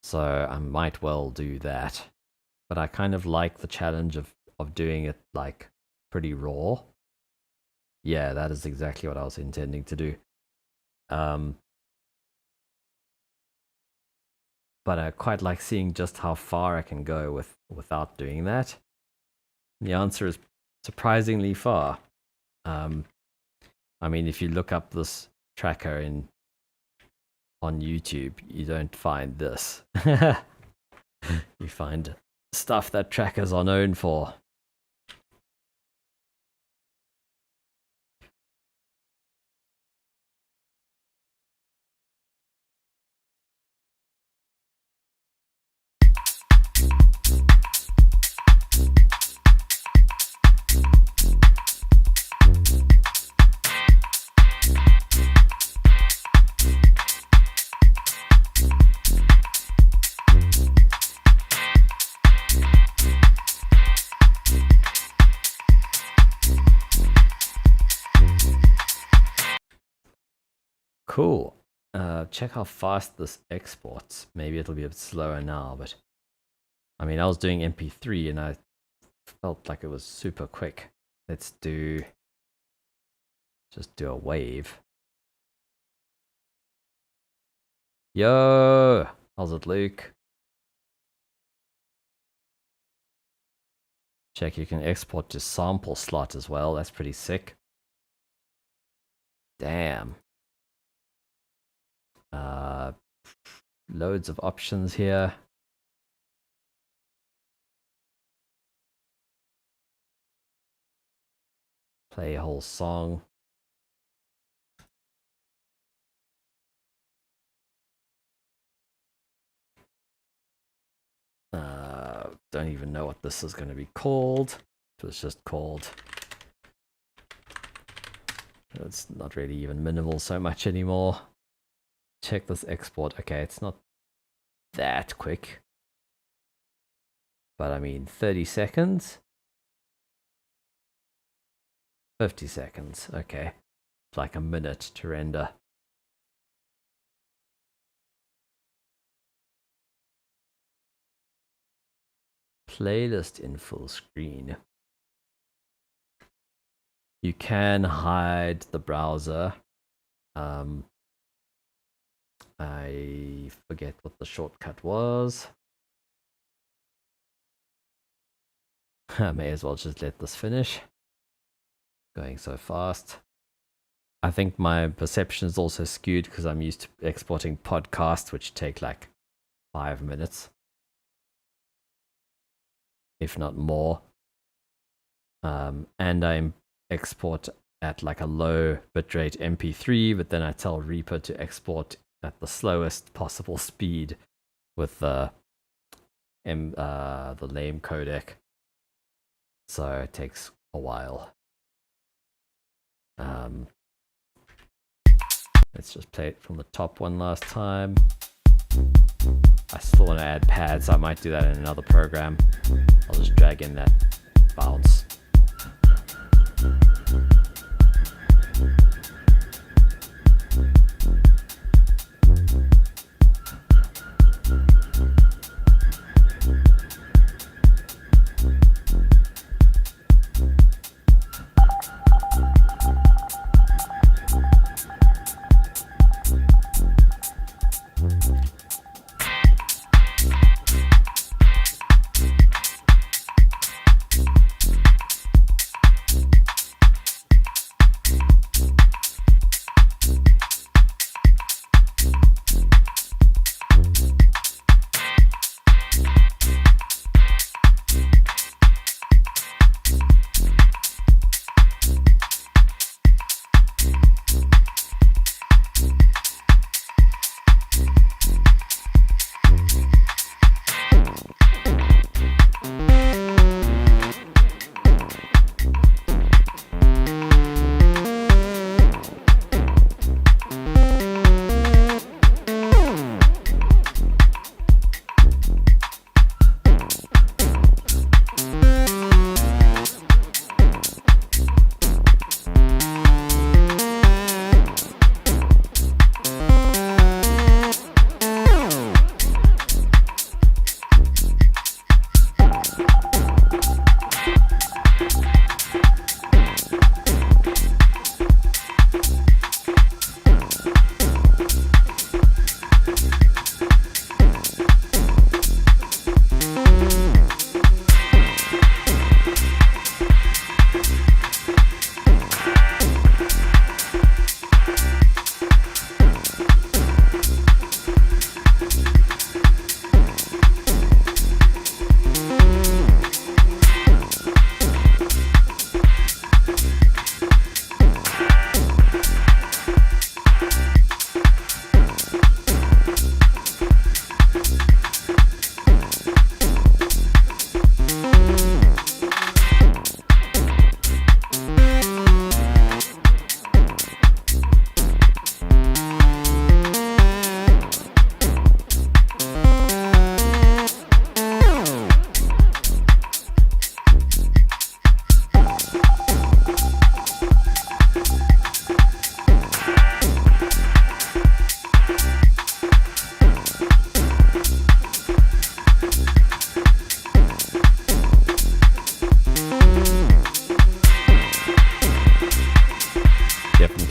So I might well do that, but I kind of like the challenge of doing it like pretty raw. Yeah, that is exactly what I was intending to do. But I quite like seeing just how far I can go without doing that. The answer is surprisingly far. I mean, if you look up this tracker on YouTube, you don't find this. You find stuff that trackers are known for. Cool. Check how fast this exports. Maybe it'll be a bit slower now, but I mean, I was doing MP3 and I felt like it was super quick. Let's just do a wave. Yo, how's it, Luke? Check, you can export to sample slot as well. That's pretty sick. Damn. Loads of options here. Play a whole song. Don't even know what this is going to be called. It was just called. It's not really even minimal so much anymore. Check this export. Okay, it's not that quick. But I mean, 30 seconds. 50 seconds. Okay. It's like a minute to render. Playlist in full screen. You can hide the browser. I forget what the shortcut was. I may as well just let this finish. Going so fast. I think my perception is also skewed because I'm used to exporting podcasts, which take like 5 minutes, if not more. And I export at like a low bitrate MP3, but then I tell Reaper to export at the slowest possible speed with the lame codec. So it takes a while. Let's just play it from the top one last time. I still want to add pads, so I might do that in another program. I'll just drag in that bounce.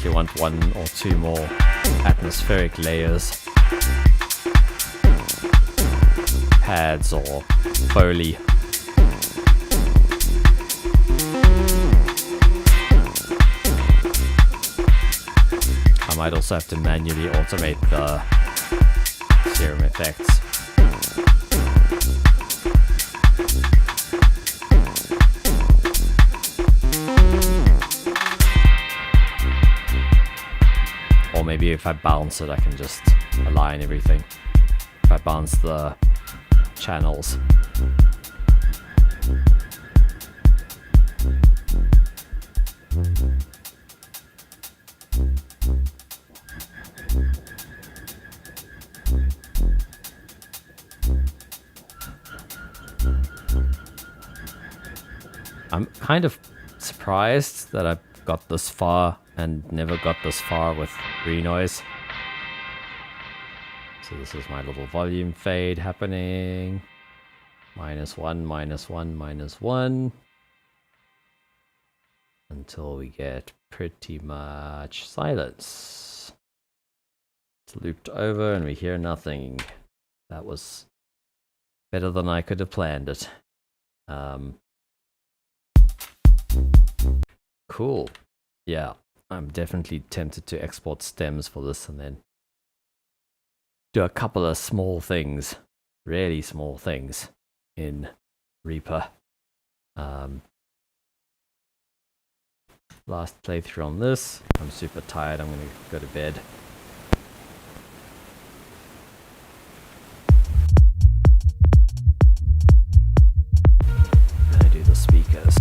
you want 1 or 2 more atmospheric layers, pads or Foley. I might also have to manually automate the serum effects. Or maybe if I bounce it, I can just align everything. If I bounce the channels. I'm kind of surprised that I've got this far and never got this far with renoise. So this is my little volume fade happening. -1, -1, -1. Until we get pretty much silence. It's looped over and we hear nothing. That was better than I could have planned it. Cool. Yeah, I'm definitely tempted to export stems for this and then do a couple of small things, really small things in Reaper. Last playthrough on this. I'm super tired. I'm going to go to bed. I'm going to do the speakers.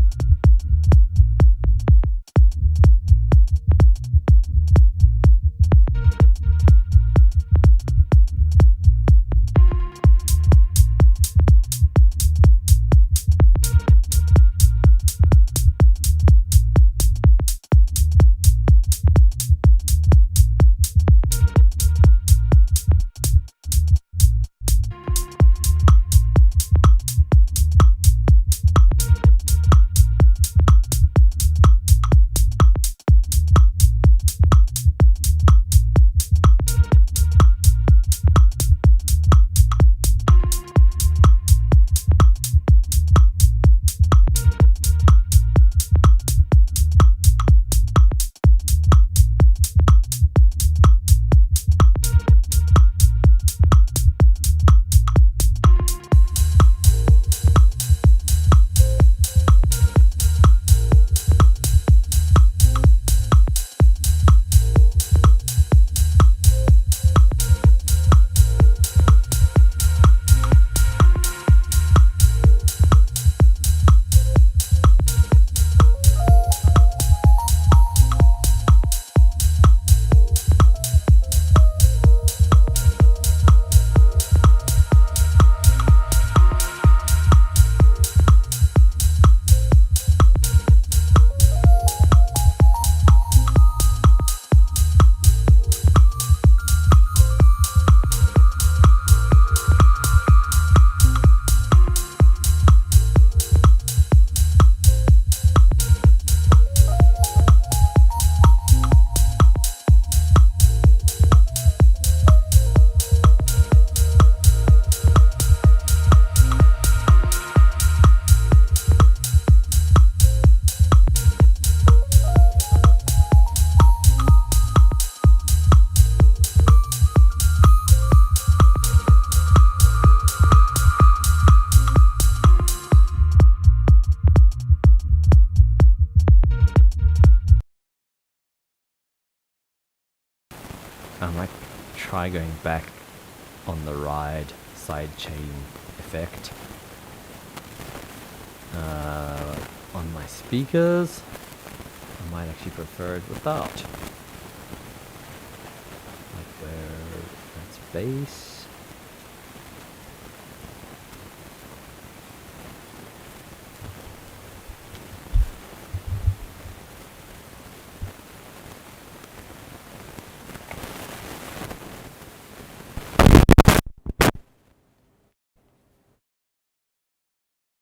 I might try going back on the ride sidechain effect. On my speakers, I might actually prefer it without. Like where that's bass.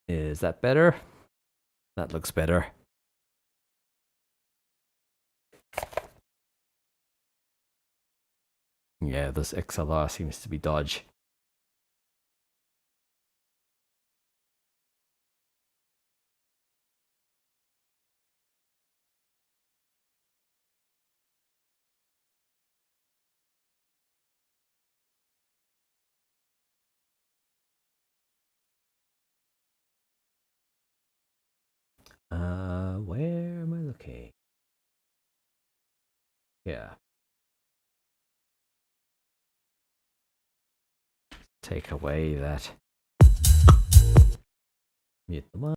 Is that better? That looks better. Yeah, this XLR seems to be dodge. Where am I looking? Yeah. Take away that. Mute the mic.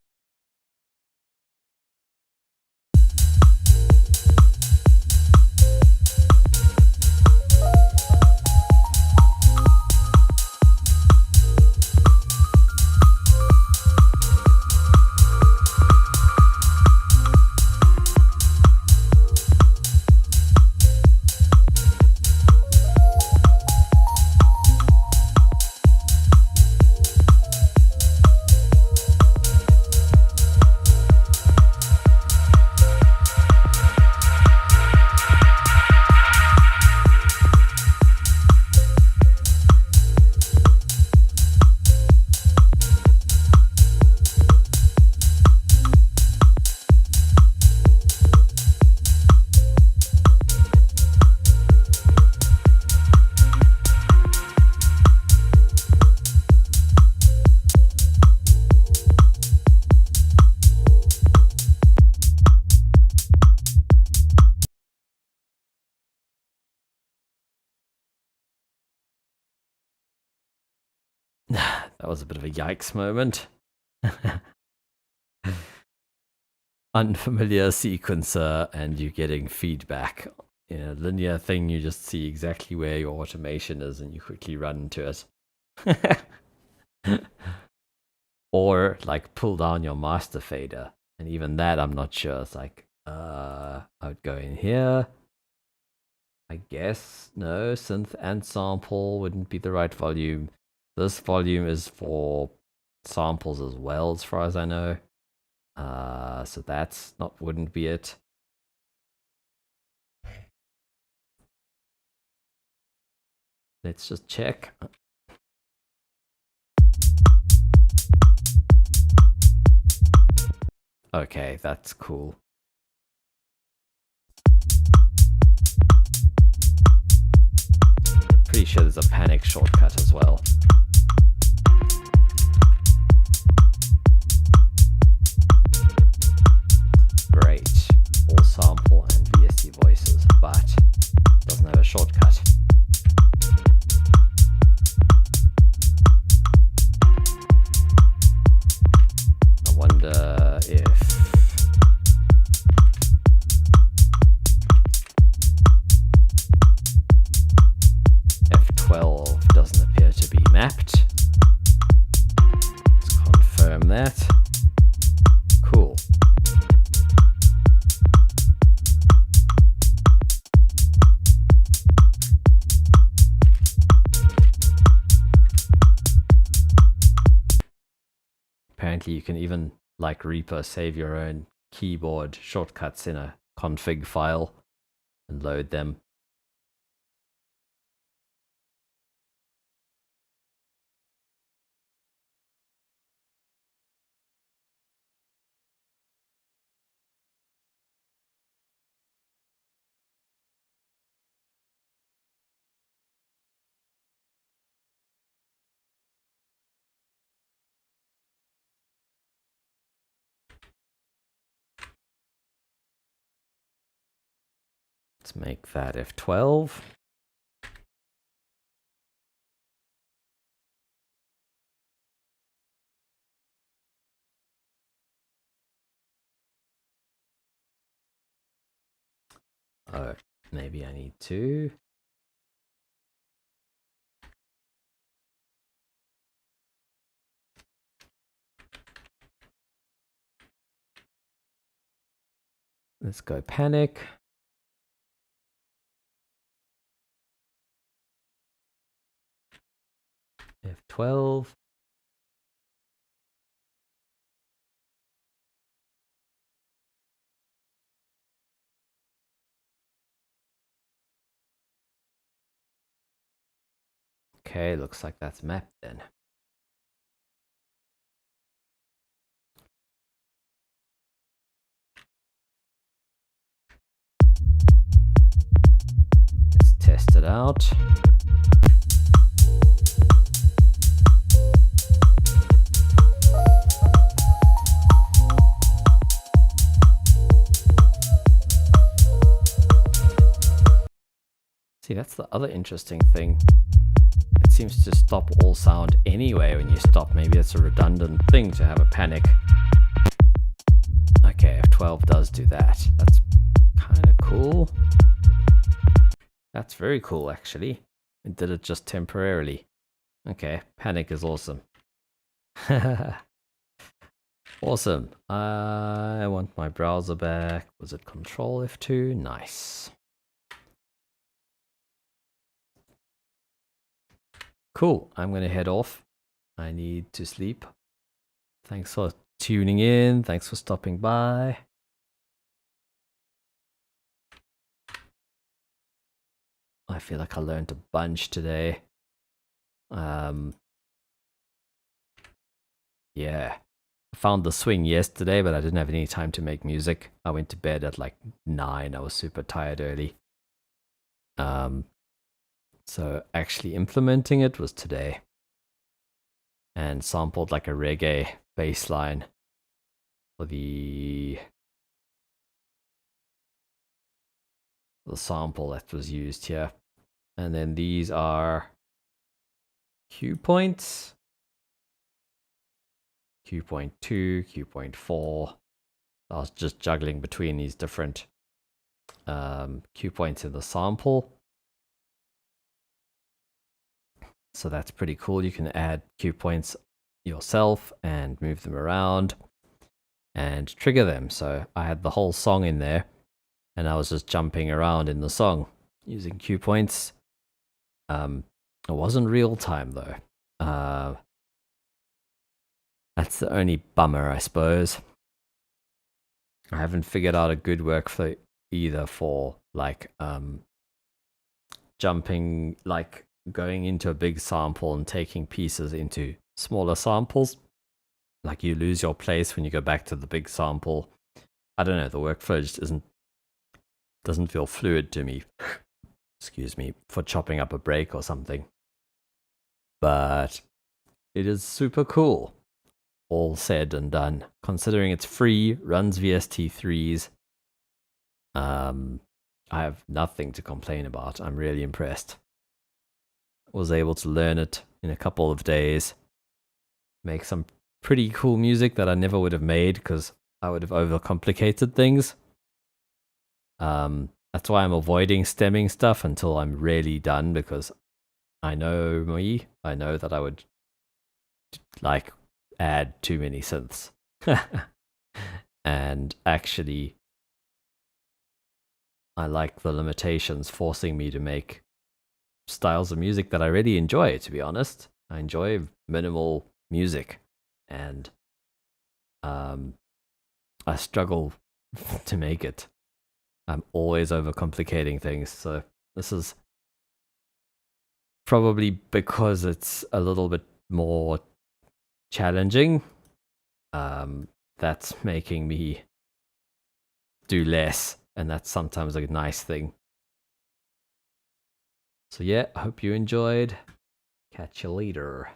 That was a bit of a yikes moment. Unfamiliar sequencer and you getting feedback. In a linear thing, you just see exactly where your automation is and you quickly run into it. Or like pull down your master fader. And even that, I'm not sure. It's like, I would go in here. I guess, no, synth and sample wouldn't be the right volume. This volume is for samples as well, as far as I know. So that's not, wouldn't be it. Let's just check. Okay, that's cool. Pretty sure there's a panic shortcut as well. Great. All sample and VST voices, but doesn't have a shortcut. I wonder if F12 doesn't appear to be mapped. Let's confirm that. Cool. Apparently you can even, like Reaper, save your own keyboard shortcuts in a config file and load them. Let's make that F12. Oh, maybe I need to. Let's go panic. F12. Okay, looks like that's mapped then. Let's test it out. See, that's the other interesting thing. It seems to stop all sound anyway when you stop. Maybe it's a redundant thing to have a panic. Okay, F12 does do that. That's kind of cool. That's very cool, actually. It did it just temporarily. Okay, panic is awesome. Awesome. I want my browser back. Was it Control F2? Nice. Cool. I'm going to head off. I need to sleep. Thanks for tuning in. Thanks for stopping by. I feel like I learned a bunch today. Yeah. I found the swing yesterday, but I didn't have any time to make music. I went to bed at like 9. I was super tired early. So actually implementing it was today. And sampled like a reggae bass line for the sample that was used here. And then these are cue points. Cue point 2, cue point 4. I was just juggling between these different cue points in the sample. So that's pretty cool. You can add cue points yourself and move them around and trigger them. So I had the whole song in there and I was just jumping around in the song using cue points. It wasn't real time though. That's the only bummer, I suppose. I haven't figured out a good workflow either for like jumping, like going into a big sample and taking pieces into smaller samples. Like you lose your place when you go back to the big sample. I don't know, the workflow just doesn't feel fluid to me. Excuse me, for chopping up a break or something. But it is super cool. All said and done. Considering it's free, runs VST3s. I have nothing to complain about. I'm really impressed. Was able to learn it in a couple of days. Make some pretty cool music that I never would have made because I would have overcomplicated things. That's why I'm avoiding stemming stuff until I'm really done, because I know me. I know that I would like add too many synths. And actually, I like the limitations forcing me to make styles of music that I really enjoy, to be honest. I enjoy minimal music, and I struggle to make it. I'm always overcomplicating things, so this is probably because it's a little bit more challenging. That's making me do less, and that's sometimes a nice thing. So yeah, I hope you enjoyed. Catch you later.